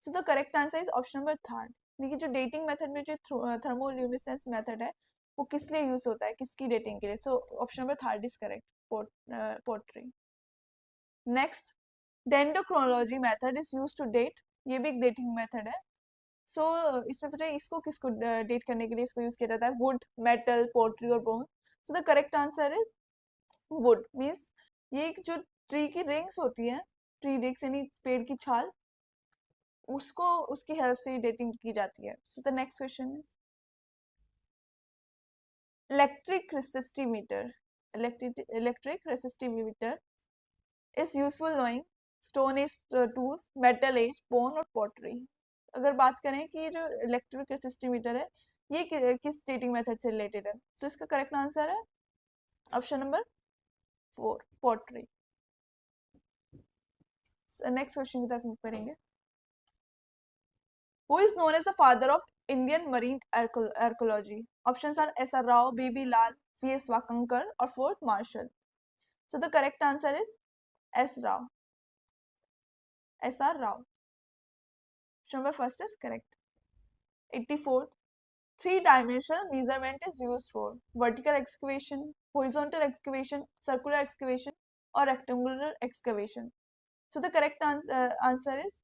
So the correct answer is option number third. देखिए जो dating method में जो thermoluminescence method है वो किस लिए यूज होता है, किसकी डेटिंग के लिए? So option number third is correct, pottery. Next, dendrochronology method is used to date, ये भी एक डेटिंग मेथड है। सो इसमें पूछा इसको किसको डेट करने के लिए इसको यूज किया जाता है? वुड, मेटल, पोट्री और bone. So the correct answer is would. Means ये जो ट्री की रिंग्स होती है, ट्री रिंग्स यानी पेड़ की छाल, उसको उसकी हेल्प से ही डेटिंग की जाती है। So the next question is electric resistivity meter. Electric resistivity meter is useful knowing stone age tools, metal age, bone और पॉटरी। अगर बात करें कि ये जो इलेक्ट्रिक रेसिस्टिमीटर है ये किस डेटिंग मेथड से रिलेटेड है? तो इसका करेक्ट आंसर है option number 4, pottery. Next question की तरफ मूव करेंगे, Who is known as the father of Indian marine archaeology? Options are S. R. Rao, B. B. Lal, V. S. Wakankar or fourth Marshall. So the correct answer is S. Rao. S. R. Rao. Option number first is correct. 84th, three-dimensional measurement is used for vertical excavation, horizontal excavation, circular excavation or rectangular excavation. So the correct answer is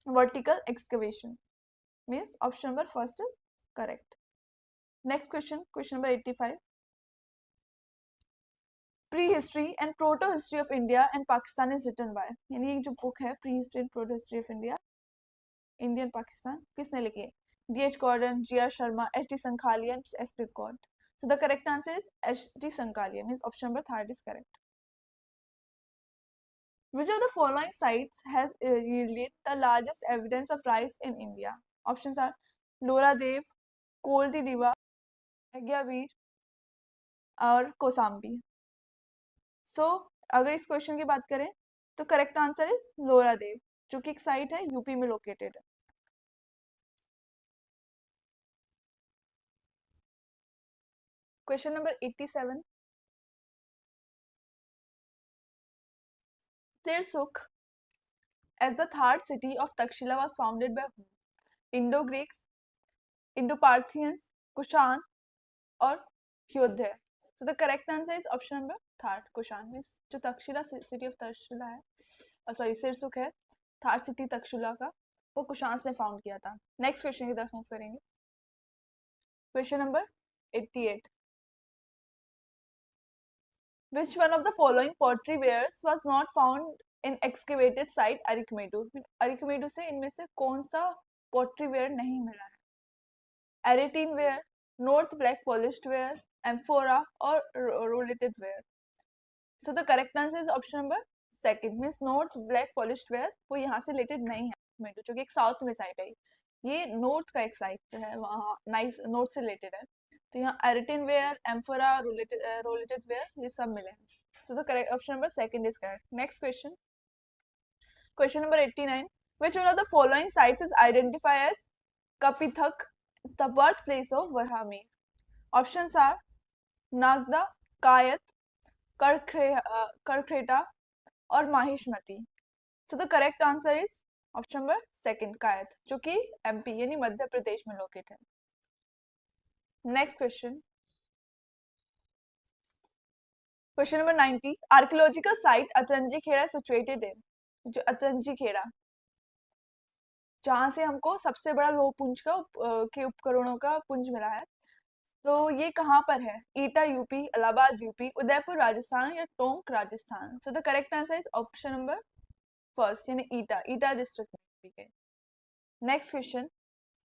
vertical excavation. Means option number first is correct. Next question, question number 85. Prehistory and Proto-History of India and Pakistan is written by, यानी एक जो book है Prehistory and Proto-History of India, India and Pakistan, किसने लिखी है? D.H. Gordon, G.R. Sharma, H.T. Sankhaliya and S. Pickard. So the correct answer is H.T. Sankhaliya, means option number third is correct. Which of the following sites has yielded the largest evidence of rice in India? Options are Lora Dev, Koldi Diva, Agyavir और कोसाम्बी। सो अगर इस question की बात करें तो correct answer is लोरा देव, जो कि एक साइट है यूपी में लोकेटेड है। Question number 87, Sirsuk as the third city of Takshila was founded by whom? Indo-Greeks, Indo-Parthians, Kushan और Hyodhya. So the correct answer is option number third, Kushan. Means जो Takshashila city of Takshashila है, sorry सिरसुक है, third city Takshashila का, वो कुशान ने found किया था। Next question की तरफ मूव करेंगे, question number 88. Which one of the following pottery wares was not found in excavated site Arikamedu. Arikamedu से इनमें से कौन सा पॉटरी वेयर नहीं मिला है? Arretine ware, north black polished ware, amphora और rouletted ware. So the correct answer is option number second, means north black polished ware वो यहाँ से रिलेटेड नहीं है अरिकमेडू, जो कि एक साउथ में साइट है। ये नॉर्थ का एक साइट है, वहाँ नाइस नॉर्थ से रिलेटेड है। तो यहाँ एरेटिन वेयर, एम्फोरा, रोलेटेड वेयर ये सब मिले हैं। So the correct option number second is correct. Next question. Question number 89. Which one of the following sites is identified as Kapithak, the birthplace of Varhami? Options are Nagda, Kayat, Karkreta और Mahishmati. So the correct answer is option number second, Kayat, जो कि MP यानी मध्य प्रदेश में locate है. Next question. Question number 90. Archaeological site Atranji Kheda situated in, जो अतरंजी खेड़ा जहाँ से हमको सबसे बड़ा लोह पुंज का के उपकरणों का पुंज मिला है, तो ये कहाँ पर है? ईटा यूपी, इलाहाबाद यूपी, उदयपुर राजस्थान या Tonk Rajasthan? So the correct answer is option number first यानी ईटा, ईटा डिस्ट्रिक्ट में यूपी के. Next question,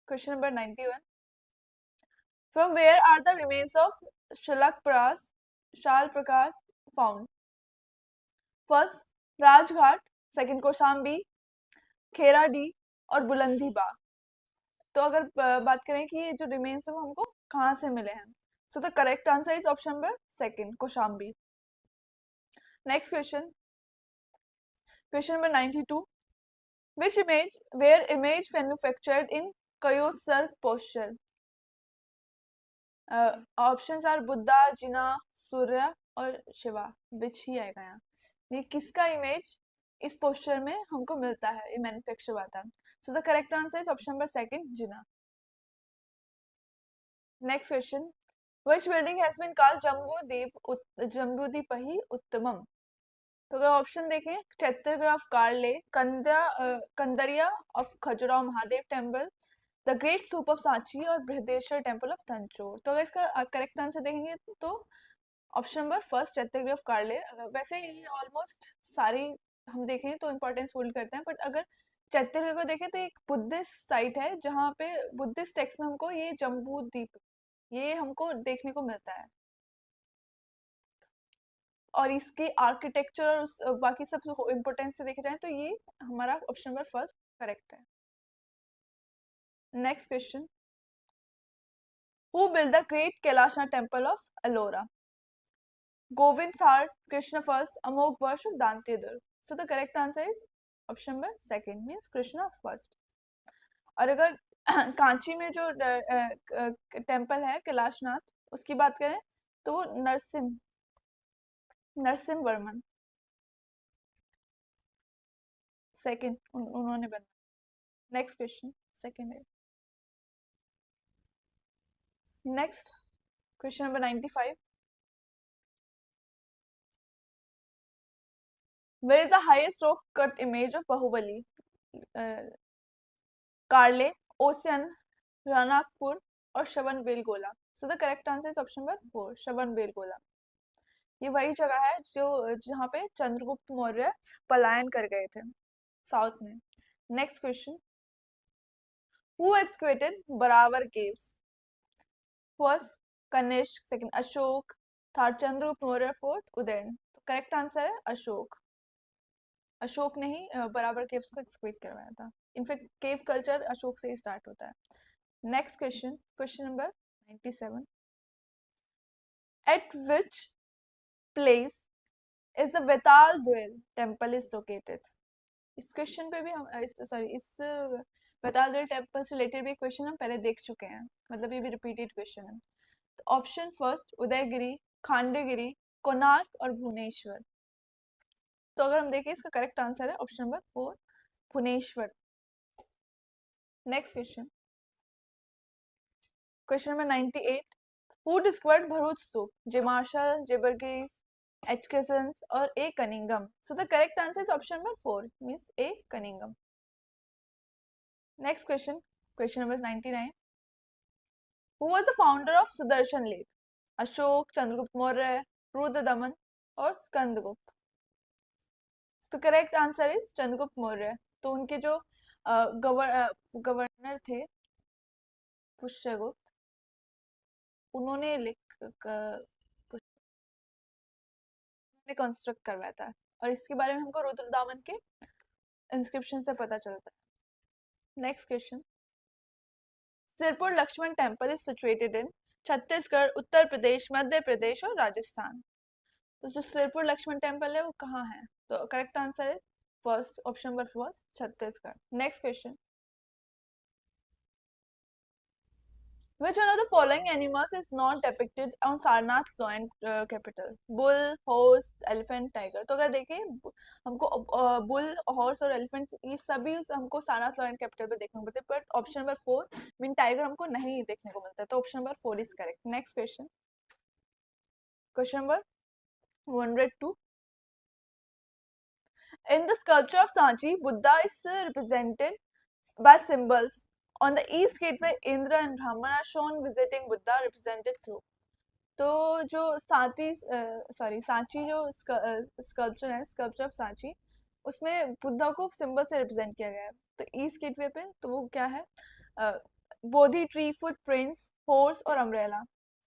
question number 91. From where are the remains of Shal Prakash found? First Rajghat, second Kaushambi, Kheradi और बुलंदी बाग. तो अगर बात करें कि ये जो रिमेन्स है वो हमको कहाँ से मिले हैं, so the correct answer is option number second, Kaushambi. Next question, question number 92. Which image were image manufactured in Kayotsarga posture? Options are Buddha, Jina, Surya और शिवा. विच ही आएगा यहाँ, ये किसका इमेज इस पोस्चर में हमको मिलता है, ये मैन्युफैक्चर हुआ था? So the correct answer is option number second, Jina. Next question, which building has been called जम्बूदीपहि उत्तमम? तो अगर ऑप्शन देखें, Chitragriha of Karle, Kandariya of Khajuraho Mahadev temple, the great stupa of Sanchi और बृहदेश्वर टेम्पल ऑफ तंजौर. तो अगर इसका करेक्ट आंसर देखेंगे तो ऑप्शन नंबर फर्स्ट, चित्रगृह ऑफ कार्ले. वैसे ये ऑलमोस्ट सारी हम देखें तो इम्पोर्टेंस होल्ड करते हैं, बट अगर चित्रगृह को देखें तो एक बुद्धिस्ट साइट है जहाँ पे बुद्धिस्ट टेक्स्ट में हमको ये जम्बू द्वीप ये हमको देखने को मिलता है, और इसकी आर्किटेक्चर और बाकी सब इम्पोर्टेंस से देखे जाए तो ये हमारा ऑप्शन नंबर फर्स्ट करेक्ट है. Next question, who build the great Kailashnath temple of Ellora? Govind सार, कृष्ण फर्स्ट, अमोघ वर्ष और Dante Durg. So the correct answer is option number second, means Krishna first. और अगर कांची में जो टेम्पल है कैलाशनाथ उसकी बात करें तो वो नरसिम्हा वर्मन सेकंड उन्होंने बना. नेक्स्ट क्वेश्चन, सेकंड है. Next question number 95. Where is the highest rock cut image of Bahubali? Karle, Ocean, Ranakpur और Shravan Belgola. So the correct answer is option number 4, Shravan Belgola. ये वही जगह है जो जहाँ पे चंद्रगुप्त मौर्य पलायन कर गए थे साउथ में. Next question, who excavated Barabar caves? First Kanishka, second Ashok, third Chandragupta Maurya, fourth Udayan. तो करेक्ट आंसर है अशोक. अशोक ने ही बराबर केव्स को एक्सकेवेट करवाया था. इनफैक्ट केव कल्चर अशोक से ही स्टार्ट होता है. Next question, question number 97. At which place is the Vetal Deul temple is located? इस क्वेश्चन पे भी हम इस वेताल द्वेल टेम्पल से रिलेटेड भी क्वेश्चन हम पहले देख चुके हैं, मतलब ये भी रिपीटेड क्वेश्चन है. ऑप्शन फर्स्ट उदयगिरी, खांडेगिरी, कोणार्क और भुवनेश्वर. तो अगर हम देखें इसका करेक्ट आंसर है option number 4, Bhubaneswar. Next question, question number 98. Who discovered Bharuch stupa? J Marshall, J Burgess, H Cousens और A Cunningham. So the correct answer is option number 4, means A Cunningham. Next question, question number 99. Who was the founder of Sudarshan lake? Ashok, Chandragupta Maurya, Rudradaman और स्कंदगुप्त. तो correct answer is Chandragupta Maurya. तो उनके जो governor थे पुष्यगुप्त, उन्होंने construct करवाया था, और इसके बारे में हमको रुद्रदामन के इंस्क्रिप्शन से पता चलता है। Next question, Sirpur Lakshman temple is situated in Chhattisgarh, Uttar Pradesh, Madhya Pradesh और राजस्थान। तो जो सिरपुर लक्ष्मण टेम्पल है वो कहाँ है? तो करेक्ट आंसर है first, option number first, Chhattisgarh. Next question, which one of the following animals is not depicted on Sarnath's lion capital? bull, horse, elephant, tiger। तो अगर देखें हमको बुल, हॉर्स और एलिफेंट ये सभी हमको सारनाथ लॉयन कैपिटल पे देखने को मिलते हैं, but option number 4 mean tiger हमको नहीं देखने को मिलता है, तो option number 4 is correct. Next question, question number 102, in the sculpture of Sanchi, Buddha is represented by symbols. On the east gateway, Indra and Brahman are shown visiting Buddha represented through। तो जो सांची जो sculpture है, sculpture of Sanchi, उसमें बुद्धा को symbol से represent किया गया है। तो ईस्ट गेटवे पे तो वो क्या है? बोधि ट्री, फुट प्रिंट्स, हॉर्स और umbrella.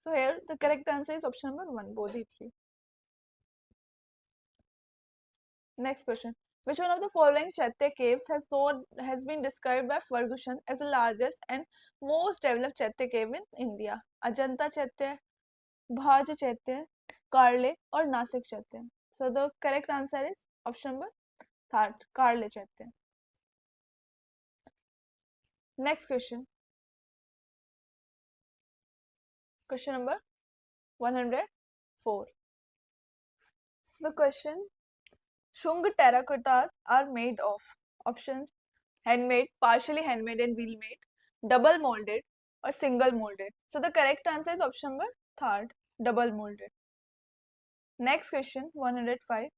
So here the correct answer is option number 1, Bodhi tree. Next question, which one of the following Chaitya caves has been described by Ferguson as the largest and most developed Chaitya cave in India? Ajanta चैत्य, भाज चैत्य, कार्ले और नासिक चैत्य। सो the correct answer is option number 3, कार्ले चैत्य। Next question, question number 104। So the question, Shung terracottas are made of options: handmade, partially handmade and wheel made, double molded or single molded। So the correct answer is option number 3, double molded। Next question 105,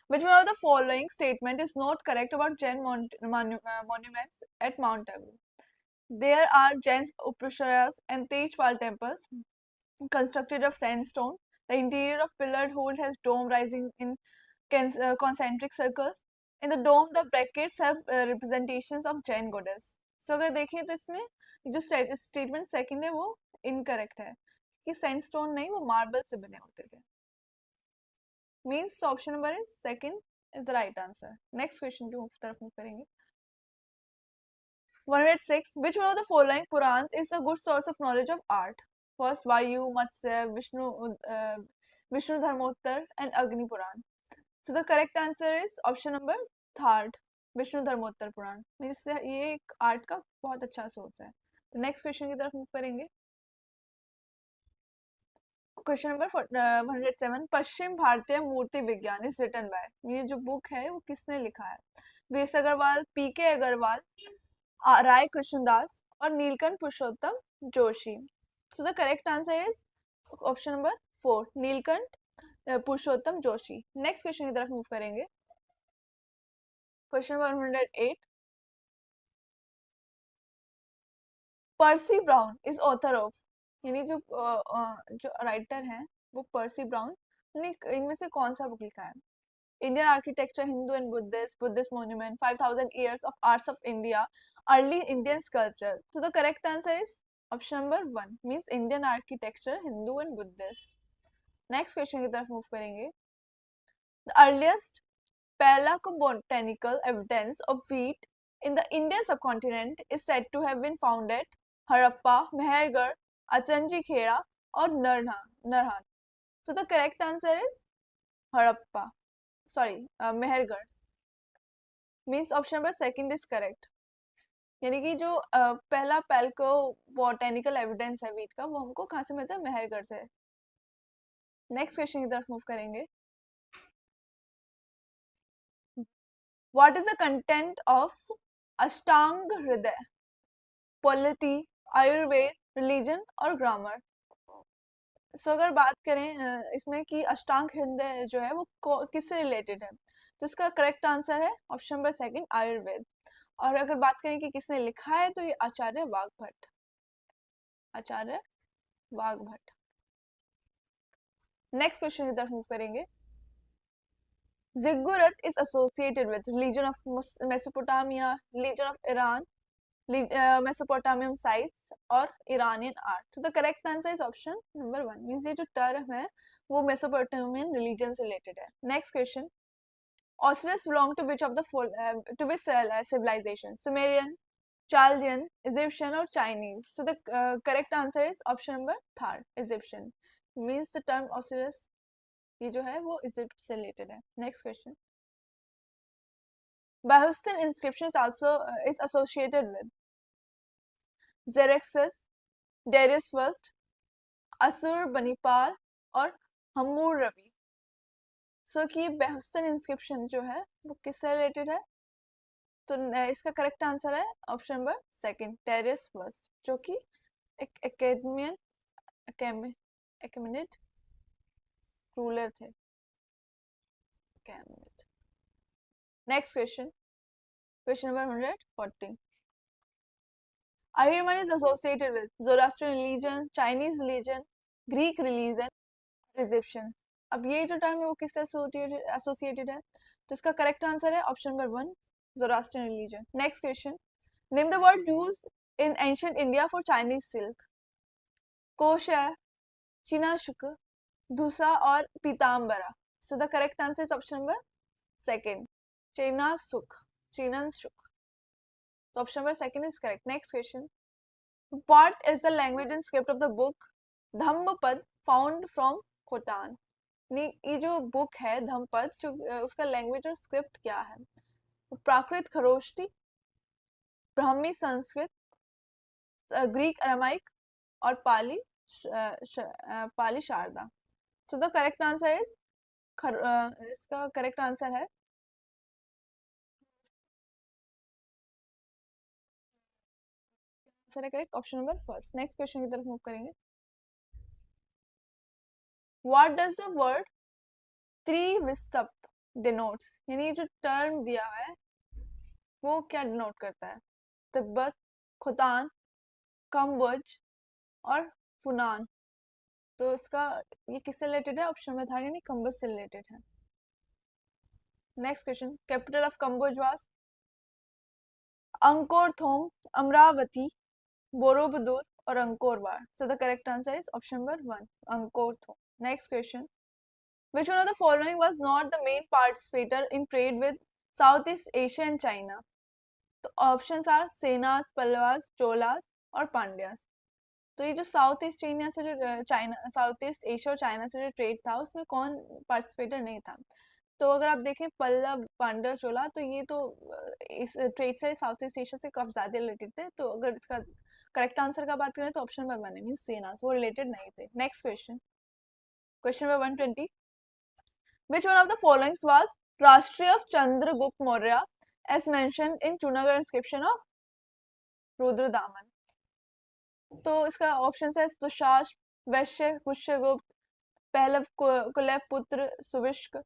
which one of the following statement is not correct about Jain monuments at Mount Abu? There are Jain upasarayas and Tejpal temples constructed of sandstone. The interior of pillared hold has dome rising in concentric circles. In the dome, the brackets have representations of Jain goddess। So अगर देखें तो इसमें जो statement second है वो incorrect है, कि sandstone नहीं, वो मार्बल से बने होते थे। Means option number is second is the right answer. Next question की तरफ मूव करेंगे। 106, which one of the following Purans is a good source of knowledge of art? First, Vayu, Matsya, Vishnu Dharmottar and Agni Puran। So the correct answer is option number 3, Vishnu Dharmottara पुराण। इससे ये एक art का बहुत अच्छा source है। तो next question की तरफ मूव करेंगे। क्वेश्चन नंबर 107, पश्चिम भारतीय मूर्ति विज्ञान इज रिटन बाय। ये जो बुक है वो किसने लिखा है? वेस अग्रवाल, पीके अग्रवाल, राय कृष्णदास और Neelkanth Purushottam Joshi. So the correct answer is option number 4, Neelkanth Purushottam Joshi. Next question की तरफ मूव करेंगे। Question 108, Percy Brown is author of, यानी जो राइटर हैं वो पर्सी ब्राउन ने इनमें से कौन सा बुक लिखा है? Indian architecture, Hindu and Buddhist monument, 5000 years of arts of India, early Indian sculpture. So the correct answer is option number 1, means Indian architecture, Hindu and Buddhist. Next question की तरफ मूव करेंगे। The earliest paleobotanical evidence of wheat in the Indian subcontinent is said to have been found at Harappa, Mehergarh, Achanji Khera or Narhan। So the correct answer is Harappa, Mehergarh। Means option number 2 is correct। यानी कि जो पहला पैल्को botanical evidence है wheat का, वो हमको कहाँ से मिलता है? मेहरगढ़ से। नेक्स्ट क्वेश्चन की तरफ मूव करेंगे। What is the content of अष्टांग हृदय? पॉलिटी, आयुर्वेद, रिलीजन और ग्रामर। सो अगर बात करें इसमें कि अष्टांग हृदय जो है वो किससे रिलेटेड है, तो इसका करेक्ट आंसर है ऑप्शन नंबर 2, आयुर्वेद। और अगर बात करें कि किसने लिखा है, तो ये आचार्य वाघभट्ट, आचार्य वाघभट्ट। नेक्स्ट क्वेश्चन की तरफ मूव करेंगे। Ziggurat is associated with religion of Mesopotamia, religion of Iran, Mesopotamian sites और Iranian art. So the correct answer is option number 1. Means ये जो term है वो Mesopotamian religion से related है. Next question. Osiris belonged to which of the civilization? Sumerian, Chaldean, Egyptian or Chinese? So the correct answer is option number 3, Egyptian. Means the term Osiris ये जो है वो इजिप्ट से related है. Next question. Behistun inscription is also is associated with Xerxes, Darius I, Assur-Banipal और Hammurabi. सो कि बेहुस्तन inscription जो है वो किससे रिलेटेड है? तो इसका करेक्ट आंसर है ऑप्शन नंबर 2, टेरियस फर्स्ट, जो कि एक एकेमिनेट रूलर थे. Next question, question number 140. Ahriman is associated with Zoroastrian religion, Chinese religion, Greek religion, Egyptian. अब ये जो टर्म है वो किससे एसोसिएटेड है? तो इसका करेक्ट आंसर है option number 1, Zoroastrian religion. Next question. Name the word used in ancient India for Chinese silk. कोश है, चीना शुक, धुसा और पीताम्बरा. सो the correct answer is option number 2, चीना सुक, चीनन शुक. तो option number 2 is correct. Next question. What is the language and script of the book Dhammapad found from Khotan? ये जो book है धम्मपद, जो उसका लैंग्वेज और स्क्रिप्ट क्या है? प्राकृत खरोष्टी, ब्राह्मी संस्कृत, ग्रीक अरामाइक और Pali Sharada. So the correct answer is इसका करेक्ट आंसर है correct option number 1. Next question की तरफ मूव करेंगे. व्हाट डज द वर्ड त्रिविस्तप डिनोट्स? यानी जो टर्म दिया है वो क्या डिनोट करता है? तिब्बत, खोतान, कम्बोज और फुनान. तो इसका ये किससे रिलेटेड है? ऑप्शन में था यानी कम्बोज से रिलेटेड है. Next question. Capital of Kamboj was Angkor Thom, Amaravati, Borobudur और Angkor Wat. So the correct answer is option number 1, Angkor Thom. Next question. Which one of the following was not the main participator in trade with Southeast Asia and China? तो options are Senas, Pallavas, Cholas और पांड्यास. तो ये जो south east Asia से जो south east Asia और China से जो ट्रेड था उसमें कौन पार्टिसिपेटर नहीं था? तो अगर आप देखें पल्लव, पांड्या, चोला, तो ये तो इस ट्रेड से साउथ ईस्ट एशिया से काफी ज्यादा रिलेटेड थे. तो अगर इसका करेक्ट आंसर का बात करें तो ऑप्शन नंबर 1 मीन सेनास, वो रिलेटेड नहीं थे. Next question, question number 120. Which one of the following was Rashtriya of Chandragupta Maurya as mentioned in Chunagar inscription of Rudradaman? तो इसका ऑप्शन है दुशास, वैश्य, पुष्यगुप्त, पहलव कुलैप पुत्र सुविष्क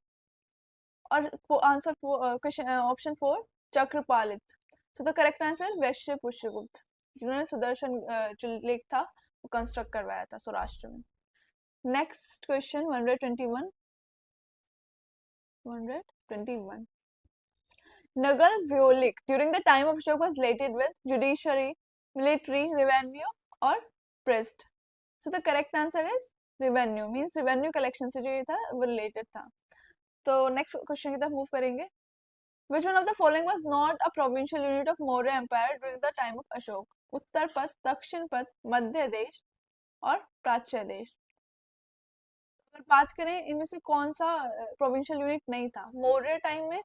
और answer question option 4 Chakrapalita. So the correct answer वैश्य पुष्यगुप्त, जिन्होंने सुदर्शन जो लेख था वो कंस्ट्रक्ट करवाया था सौराष्ट्र में. Next question 121. Nagal Violik during the time of Ashoka was related with judiciary, military, revenue or priest. So the correct answer is revenue, means revenue collection से जो ये था वो related था. तो next question की तरफ move करेंगे. Which one of the following was not a provincial unit of Maurya Empire during the time of Ashok? उत्तर पथ, दक्षिण पथ, मध्य देश और प्राच्य देश. अगर बात करें इनमें से कौन सा प्रोविंशियल यूनिट नहीं था मौर्य टाइम में,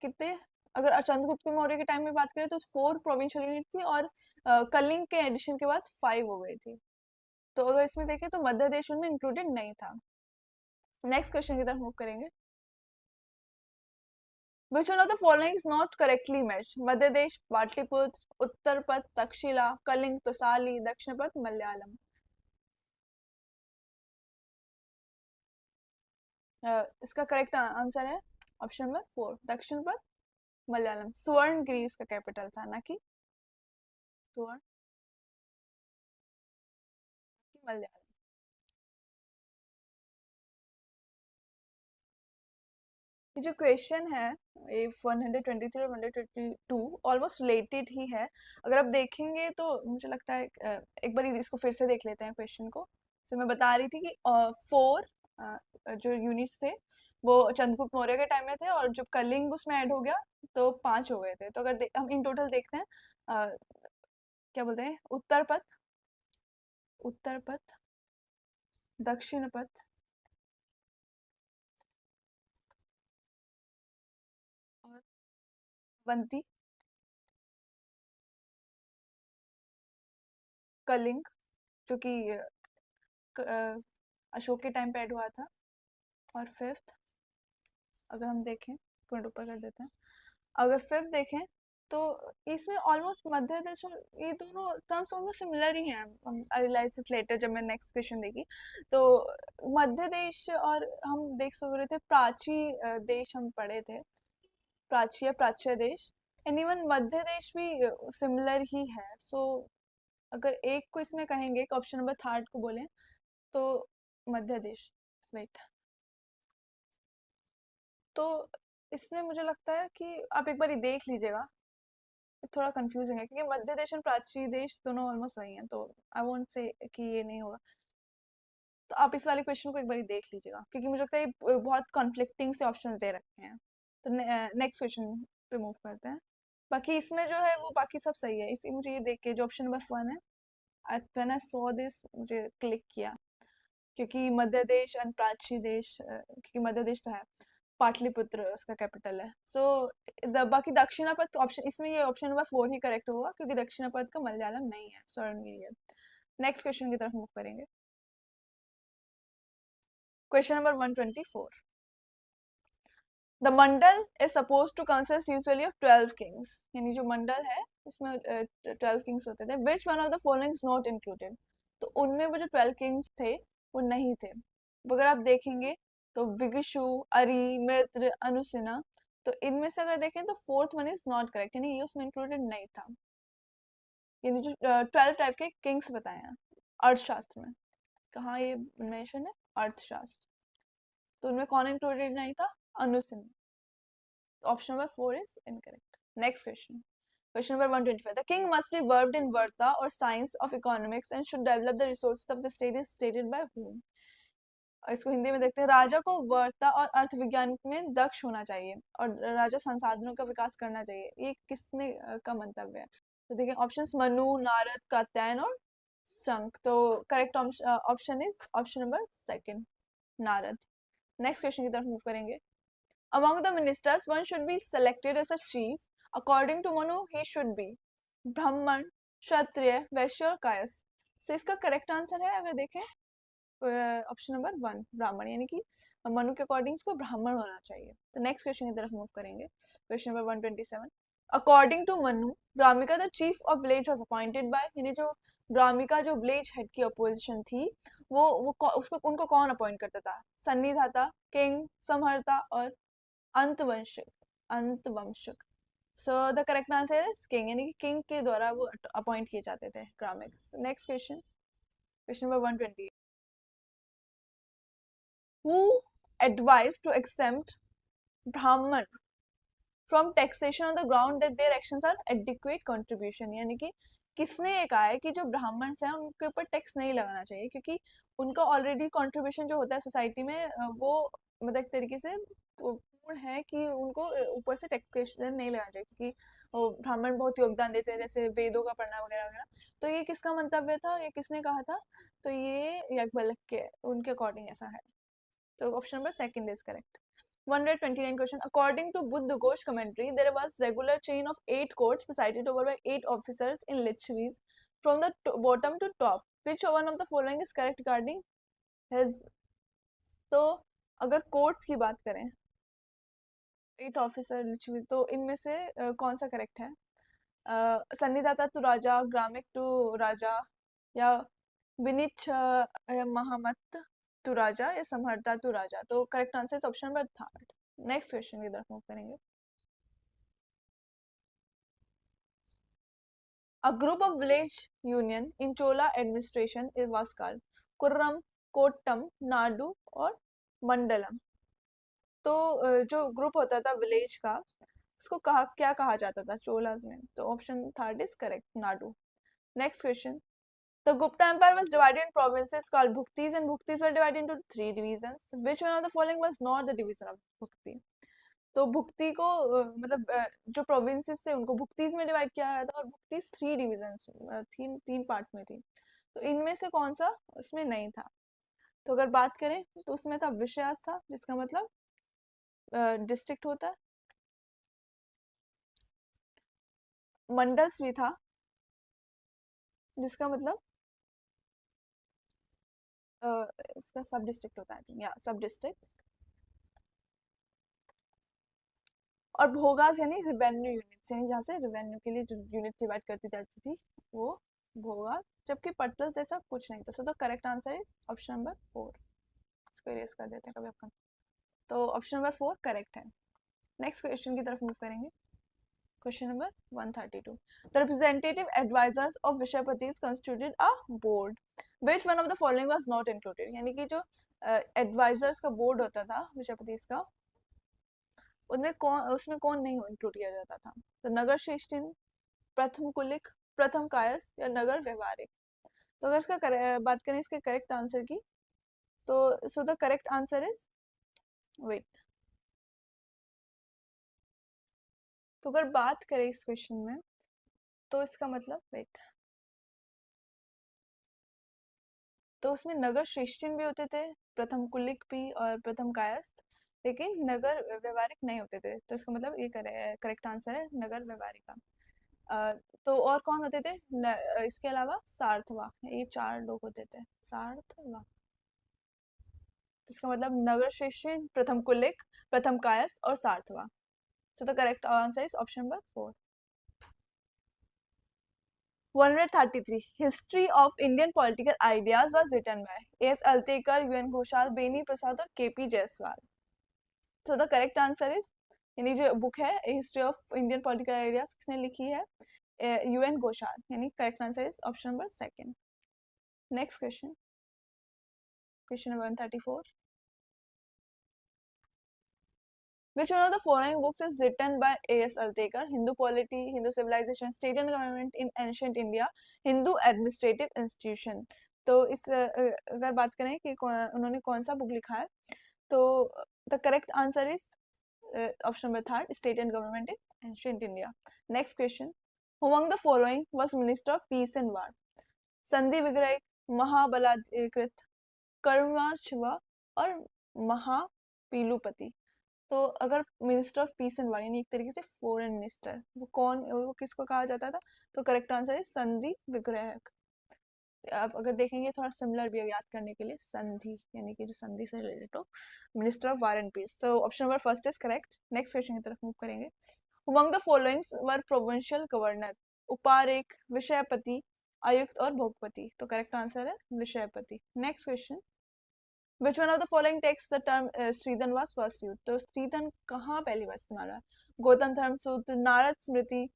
कितने, अगर चंद्रगुप्त के मौर्य के टाइम में बात करें तो 4 प्रोविंशियल यूनिट थी और कलिंग के एडिशन के बाद 5 हो गई थी. तो अगर इसमें देखें तो मध्य देश उनमें इंक्लूडेड नहीं था. नेक्स्ट क्वेश्चन की तरफ मूव करेंगे. Which one of the following is not correctly matched? मध्य देश पाटलिपुत्र, उत्तर पथ तक्षशिला, कलिंग तोसाली, दक्षिण पथ मलयालम. इसका करेक्ट आंसर है ऑप्शन नंबर 4 दक्षिण पथ मलयालम. सुवर्णगिरी इसका कैपिटल था, ना कि सुवर्ण मलयालम. ये जो क्वेश्चन है ये 123 और 122 ऑलमोस्ट रिलेटेड ही है। अगर आप देखेंगे तो मुझे लगता है एक बार इसको फिर से देख लेते हैं क्वेश्चन को। तो मैं बता रही थी कि 4 जो यूनिट्स थे वो चंद्रगुप्त मौर्य के टाइम में थे, और जब कलिंग उसमें ऐड हो गया तो 5 हो गए थे। तो अगर हम इन टोटल देखते हैं क्या बोलते हैं, उत्तर पथ, उत्तर पथ, दक्षिण पथ और अवंती, कलिंग जो कि अशोक के टाइम पे ऐड हुआ था, और फिफ्थ अगर हम देखें, पॉइंट ऊपर कर देते हैं, अगर फिफ्थ देखें तो इसमें ऑलमोस्ट मध्य देश और ये दोनों टर्म्स ऑलमोस्ट सिमिलर ही हैं। आई रियलाइज इट लेटर जब मैं नेक्स्ट क्वेश्चन देखी तो मध्य देश, और हम देख सक रहे थे प्राची देश हम पढ़े थे, प्राची या प्राच्य देश, एंड इवन मध्य देश भी सिमिलर ही है। सो अगर एक को इसमें कहेंगे, ऑप्शन नंबर थर्ड को बोलें तो मध्य देश, वेट, तो इसमें मुझे लगता है कि आप एक बार देख लीजिएगा, थोड़ा कंफ्यूजिंग है क्योंकि मध्य देश और प्राची देश दोनों ऑलमोस्ट वही हैं, तो आई वोंट से कि ये नहीं होगा। तो आप इस वाले क्वेश्चन को एक बार देख लीजिएगा क्योंकि मुझे लगता है ये बहुत कॉन्फ्लिक्टिंग से ऑप्शन दे रखे हैं। तो नेक्स्ट क्वेश्चन पे मूव करते हैं। बाकी इसमें जो है वो बाकी सब सही है, इसी मुझे ये देख के जो ऑप्शन नंबर 1 है, व्हेन आई सॉ दिस मुझे क्लिक किया, क्योंकि मध्य देश और प्राची देश, क्योंकि मध्य देश तो है, पाटलिपुत्र उसका कैपिटल है। सो बाकी दक्षिणापथ ऑप्शन, इसमें ये ऑप्शन नंबर 4 ही करेक्ट होगा क्योंकि दक्षिणापथ का मलयालम नहीं है, स्वर्णगिरी। नेक्स्ट क्वेश्चन की तरफ मूव करेंगे। Question number 124, the mandala is supposed to consist usually of 12 kings, यानी जो मंडल है उसमें 12 किंग्स होते थे, which one of the following is not included, तो उनमें वो जो 12 किंग्स थे वो नहीं थे। अगर आप देखेंगे तो विगुषु, अरि, मित्र, अनुसिना, तो इनमें से अगर देखें तो fourth one is not correct, यानी ये उसमें इंक्लूडेड नहीं था। यानी जो 12 टाइप के किंग्स बताए हैं अर्थशास्त्र में, कहाँ ये मेंशन है, अर्थशास्त्र, तो उनमें कौन इंक्लूडेड नहीं था, अनुसिना। Option number 4 is incorrect. Next question, question number 125, the king must be versed in Varta और science of economics and should develop the resources of the state is stated by whom. इसको हिंदी में देखते हैं, राजा को वर्ता और अर्थविज्ञान में दक्ष होना चाहिए और राजा संसाधनों का विकास करना चाहिए, ये किसने का मंतव्य है। तो देखिए ऑप्शंस मनु, नारद, कात्यायन और शंख, तो correct option is option number second, Narada. Next question की तरफ मूव करेंगे। Among the ministers one should be selected as a chief, according to Manu he should be Brahmin, Kshatriya, वैश्य और कायस्थ। तो इसका करेक्ट आंसर है, अगर देखें ऑप्शन नंबर 1 ब्राह्मण, यानी कि मनु के अकॉर्डिंग इसको ब्राह्मण होना चाहिए। तो नेक्स्ट क्वेश्चन की तरफ मूव करेंगे। Question number 127, according to Manu Brahmika the chief of village was appointed by, यानी जो ब्राह्मिका जो विलेज हेड की अपोजिशन थी वो उसको उनको कौन अपॉइंट करता था, सन्निधाता, किंग, समहर्ता और Antavanshak, Antavanshak. So the correct answer is king, यानी कि किंग के द्वारा वो अपॉइंट किए जाते थे ब्राह्मिक्स। Next question, question number 128, who advised to exempt Brahman from taxation on the ground that their actions are adequate contribution, यानी कि किसने ये कहा है कि जो ब्राह्मण हैं उनके ऊपर टैक्स नहीं लगाना चाहिए क्योंकि उनका ऑलरेडी कंट्रीब्यूशन जो होता है सोसाइटी में वो मतलब एक तरीके से पूर्ण है कि उनको ऊपर से टैक्सेशन नहीं लगाना चाहिए क्योंकि ब्राह्मण बहुत योगदान देते हैं, जैसे वेदों का पढ़ना वगैरह वगैरह। तो ये किसका मंतव्य था, ये किसने कहा था, तो ये याज्ञवल्क्य के उनके अकॉर्डिंग ऐसा है। तो option number second is correct. 129 question, according to Buddha Ghosh commentary, there was regular chain of 8 courts presided over by 8 officers in lichvis from the bottom to top, which one of the following is correct regarding his। तो अगर courts की बात करें 8 officer Lichchhavi, तो इनमें से कौन सा करेक्ट है, सन्निधाता टू राजा, ग्रामिक टू राजा, या विनिच महामत टू राजा, या समहर्ता टू राजा। तो correct answer is option number third. Next question की तरफ मूव करेंगे। A group of village union in Chola administration it was called Kurram, Kottam, Nadu और Mandalam। तो जो ग्रुप होता था विलेज का, उसको क्या कहा जाता था चोलाज में? तो option third is correct, Nadu. Next question, the Gupta Empire was divided in provinces called Bhuktis, and Bhuktis were divided into three divisions. Which one of the following was not the division of Bhukti? तो भुक्ति को मतलब जो provinces थे उनको भुक्तीज में divide किया गया था, और भुक्तीज थ्री डिविजन तीन पार्ट में थी। तो इनमें से कौन सा उसमें नहीं था? तो अगर बात करें तो उसमें था विषयास था, जिसका मतलब डिस्ट्रिक्ट होता है। मंडल्स भी था, जिसका मतलब इसका सब डिस्ट्रिक्ट होता है, या सब डिस्ट्रिक्ट। और भोगास यानी रेवेन्यू यूनिट्स, यानी जहाँ से रेवेन्यू के लिए जो यूनिट डिवाइड करती जाती थी वो भोगास, जबकि पटल्स जैसा कुछ नहीं था। So the correct answer is option number 4। इसको इरेज कर देते हैं कभी अपन। तो ऑप्शन नंबर 4 करेक्ट है। नेक्स्ट क्वेश्चन की तरफ मूव करेंगे। Question number 132, the representative advisers of Vishayapati constituted a board, which one of the following was not included? यानी कि जो एडवाइजर्स का बोर्ड होता था विषयपति का, उसमें कौन नहीं इंक्लूड किया जाता था? तो नगर श्रेष्ठी, प्रथम कुलिक, प्रथम कायस्थ, या नगर व्यवहारिक? तो अगर इसका बात करें इसके करेक्ट आंसर की, तो so the correct answer is, wait, तो अगर बात करें इस क्वेश्चन में तो इसका मतलब, वेट, तो उसमें नगर श्रेष्ठिन भी होते थे, प्रथम कुलिक भी और प्रथम कायस्थ, लेकिन नगर व्यवहारिक नहीं होते थे। तो इसका मतलब ये करेक्ट आंसर है नगर व्यवहारिका। अ, तो और कौन होते थे इसके अलावा? सार्थवाक, ये चार लोग होते थे, सार्थवाक। तो इसका मतलब नगर श्रेष्ठिन, प्रथम कुलिक, प्रथम कायस्थ और Sarthavah. So the correct answer is option number 4। 133, history of Indian political ideas was written by S Altekar, UN Ghoshal, Beni Prasad और KP Jayaswal. So the correct answer is, यानी जो बुक है history of Indian political ideas, किसने लिखी है? यूएन घोषाल, यानी correct answer is option number 2। Next question, question number 134, which one of the following books is written by A.S. Altekar? Hindu Polity, Hindu Civilization, State and Government in Ancient India, Hindu Administrative Institution। तो इस अगर बात करें कि उन्होंने कौन सा book लिखा है, तो the correct answer is option number 3, state and government in ancient India. Next question, who among the following was minister of peace and वार? संधि विग्रह, महाबलाधिकृत, कर्मशिवा और महापीलुपति। तो अगर मिनिस्टर ऑफ पीस एंड वार यानी एक तरीके से फॉरेन मिनिस्टर, वो किसको कहा जाता था? तो करेक्ट आंसर है संधि विग्रहक। आप अगर देखेंगे थोड़ा सिमिलर भी है याद करने के लिए, संधि यानी कि जो संधि से रिलेटेड हो, minister of war and peace. तो option number first is correct. Next question की तरफ मूव करेंगे। Among the followings were provincial governor, Uparika, Vishayapati, Ayukta और भोगपति? तो करेक्ट आंसर है Vishayapati. Next question, Which one of the following takes the term stridhan was first used? तो स्त्रीधन कहाँ पहली बार इस्तेमाल हुआ? गौतम धर्म सूत्र, नारद स्मृति,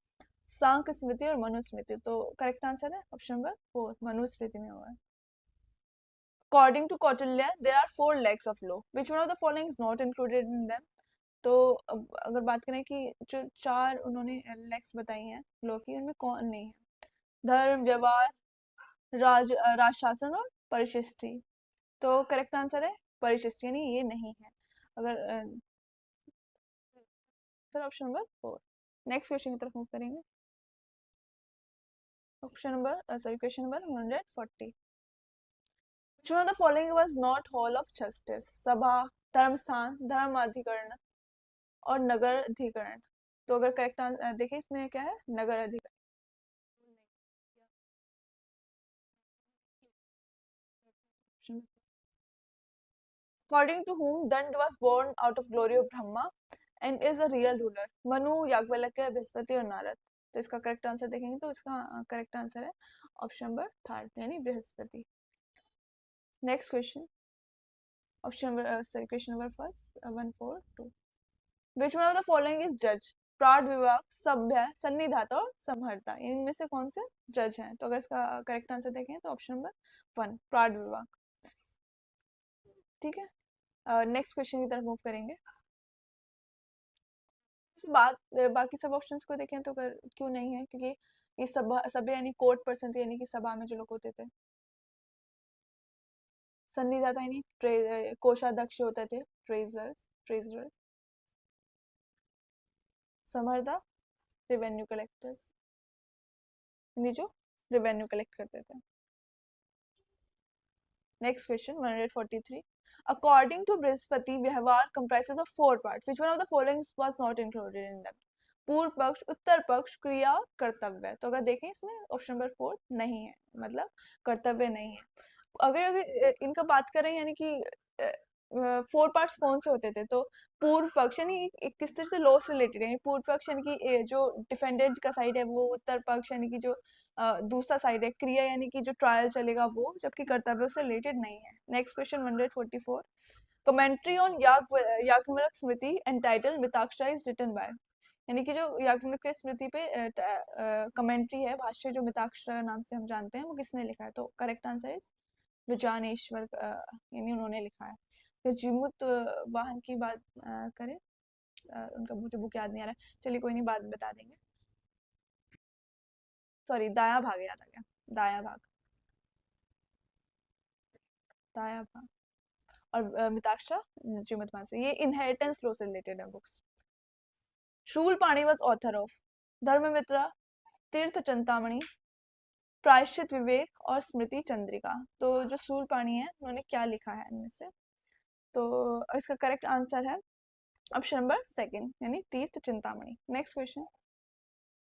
सांख्य स्मृति और मनुस्मृति। तो करेक्ट आंसर है ऑप्शन नंबर 4, मनुस्मृति में हुआ है। According to Kautilya, there are 4 legs of law. Which one of the following is not included in them? तो अगर बात करें कि जो 4 उन्होंने लेग्स बताई हैं लॉ की, उनमें कौन नहीं है? धर्म, व्यवहार, राजशासन और परिशिष्टि। तो करेक्ट आंसर है परिशिष्ट, यानी ये नहीं है। अगर sir option number 4। Next question की तरफ मूव करेंगे। Option number sorry question number 140, which one of the following was not hall of justice? सभा, धर्मस्थान, धर्माधिकरण और नगर अधिकरण। तो अगर करेक्ट आंसर देखिए इसमें क्या है, नगर अधिकरण। According to whom Dand was born out of glory of Brahma and is a real ruler? Manu, Yajnavalkya, Brihaspati और नारद। तो इसका करेक्ट आंसर देखेंगे तो इसका करेक्ट आंसर है ऑप्शन नंबर 3, यानी Brihaspati. Next question, option number sorry question number first 142, which one of the following is जज? प्राण विभाग, सभ्य, सन्निधाता और समहर्ता। इनमें से कौन से जज हैं? तो अगर इसका करेक्ट आंसर देखें तो ऑप्शन नंबर 1, प्राण विभाग। ठीक है, नेक्स्ट क्वेश्चन की तरफ मूव करेंगे। से बात बाकी सब ऑप्शंस को देखें तो क्यों नहीं है, क्योंकि ये सभ्य यानी कोर्ट पर्सन थे, यानी कि सभा में जो लोग होते थे। संनिदाता यानी कोषाध्यक्ष होते थे, ट्रेजर ट्रेजर। समरदा रेवेन्यू कलेक्टर्स, यानी जो रेवेन्यू कलेक्ट करते थे। Next question 143, according to Brihaspati व्यवहार comprises of 4 parts, which one of the following was not included in them? पूर्व पक्ष, उत्तर पक्ष, क्रिया, कर्तव्य। तो अगर देखें इसमें ऑप्शन नंबर 4 नहीं है, मतलब कर्तव्य नहीं है। अगर इनका बात करें यानी कि 4 पार्ट्स कौन से होते थे, तो पूर्व पक्ष यानी किस तरह से लॉ से रिलेटेड, यानी पूर्व पक्ष यानी कि जो डिफेंडेंट का साइड है वो, उत्तर पक्ष यानी कि जो दूसरा साइड है, क्रिया यानी कि जो ट्रायल चलेगा वो, जबकि कर्तव्य उससे रिलेटेड नहीं है। Next question 144, commentary on Yajnavalkya Smriti entitled Mitakshara is written by, यानी कि जो याज्ञवल्क्य स्मृति पे कमेंट्री है, भाष्य जो मिताक्षरा नाम से हम जानते हैं, वो किसने लिखा है? तो करेक्ट आंसर इज विजानेश्वर, यानी उन्होंने लिखा है। फिर जीमूत वाहन की बात करें, उनका मुझे बुक याद नहीं आ रहा है, चलिए कोई नहीं, बात बता देंगे। सॉरी, दाया भाग याद आ गया, दाया भाग, दाया भाग। और मिताक्षरा जीमूत वाहन से, ये इनहेरिटेंस लॉ से रिलेटेड है books. Shulpani was author of Dharmamitra, Tirtha Chintamani, प्रायश्चित विवेक और स्मृति चंद्रिका। तो जो शूलपाणि है उन्होंने क्या लिखा है इनमें से? तो इसका करेक्ट आंसर है ऑप्शन नंबर 2 यानी तीर्थ Chintamani. Next question,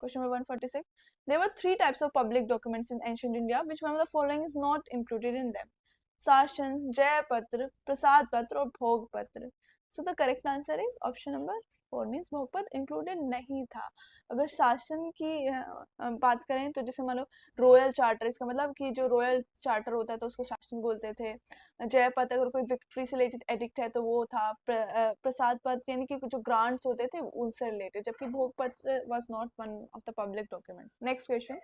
question number 146, there were 3 types of public documents in ancient India, which one of the following is not included in them? शासन, जयपत्र, प्रसाद पत्र और भोग पत्र। सो the correct answer is option number 4 means भोग पत्र included नहीं था। अगर शासन की बात करें तो जैसे मान लो रॉयल चार्टर, इसका मतलब कि जो रॉयल चार्टर होता है तो उसको शासन बोलते थे। जयपत्र अगर कोई विक्ट्री से रिलेटेड एडिक्ट है तो वो था। प्रसाद पत्र यानी कि जो ग्रांट्स होते थे उनसे रिलेटेड, जबकि भोग पत्र was not one of the public documents. Next question,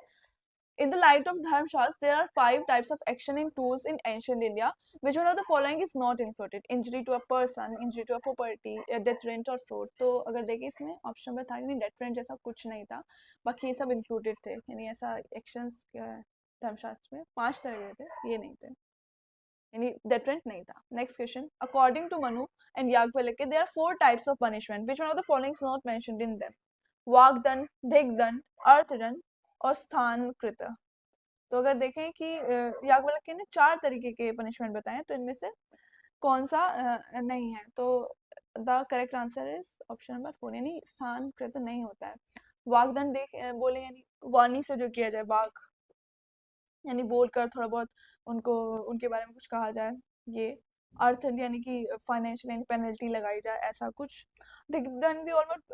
in the light of Dharmshastra, there are 5 types of action in tools in ancient India. Which one of the following is not included? Injury to a person, injury to a property, deterrent or fraud. तो अगर देखें इसमें option में था यानी deterrent जैसा कुछ नहीं था, बाकी ये सब included थे, यानी ऐसा actions धर्मशास्त्र में 5 तरह के थे, ये नहीं थे, यानी deterrent नहीं था। Next question, according to Manu and Yagnvalkya, there are 4 types of punishment. Which one of the following is not mentioned in them? वाग्दंड, दिग्दंड, अर्थदंड और स्थान कृत। तो अगर देखें कि याज्ञवल्क्य ने 4 तरीके के पनिशमेंट बताए, तो इनमें से कौन सा नहीं है? तो the correct answer is option number 4 यानी स्थान कृत नहीं होता है। वाग्दंड बोले यानी वाणी से जो किया जाए, वाग यानी बोलकर थोड़ा बहुत उनको उनके बारे में कुछ कहा जाए, ये। अर्थ यानी कि फाइनेंशियल यानी पेनल्टी लगाई जाए, ऐसा कुछ। दिग्दंड भी ऑलमोस्ट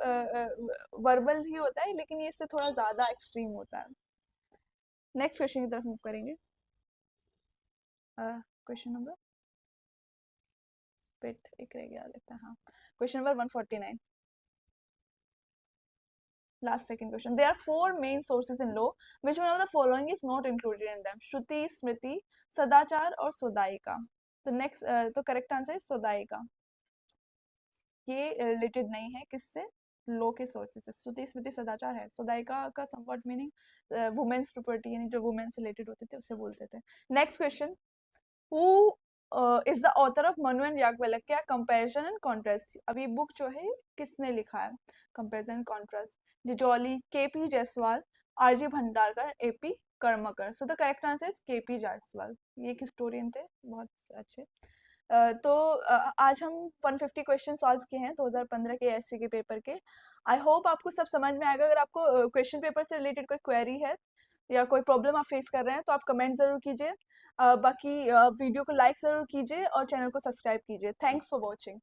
वर्बल ही होता है, लेकिन ये इससे थोड़ा ज्यादा एक्सट्रीम होता है। नेक्स्ट क्वेश्चन की तरफ मूव करेंगे। क्वेश्चन नंबर एक रह गया लगता है, हाँ, question number 149, last second question. There are 4 main sources in law. Which one of the following is not included in them? श्रुति, स्मृति, सदाचार और सोदायिका। तो नेक्स्ट तो करेक्ट आंसर है सोदायिका। ये रिलेटेड नहीं है किससे? लॉ के सोर्सेस से। श्रुति, स्मृति, सदाचार है। सोदायिका का समवॉट मीनिंग वुमेन्स प्रॉपर्टी, यानी जो वुमेन से रिलेटेड होते थे उसे बोलते थे। Next question, who is the author of Manu and Yajnavalkya comparison and contrast. अब ये बुक जो है किसने लिखा है? कंपैरिजन एंड कॉन्ट्रास्ट, जिजौली, KP Jayaswal, RG Bhandarkar, AP Karmakar. So the correct answer is KP Jayaswal, ये एक हिस्टोरियन थे, बहुत अच्छे। तो आज हम 150 क्वेश्चन सॉल्व किए हैं 2015 के एससी के पेपर के। आई होप आपको सब समझ में आएगा। अगर आपको क्वेश्चन पेपर से रिलेटेड कोई क्वेरी है या कोई प्रॉब्लम आप फेस कर रहे हैं तो आप कमेंट ज़रूर कीजिए। बाकी वीडियो को लाइक ज़रूर कीजिए और चैनल को सब्सक्राइब कीजिए। Thanks for watching.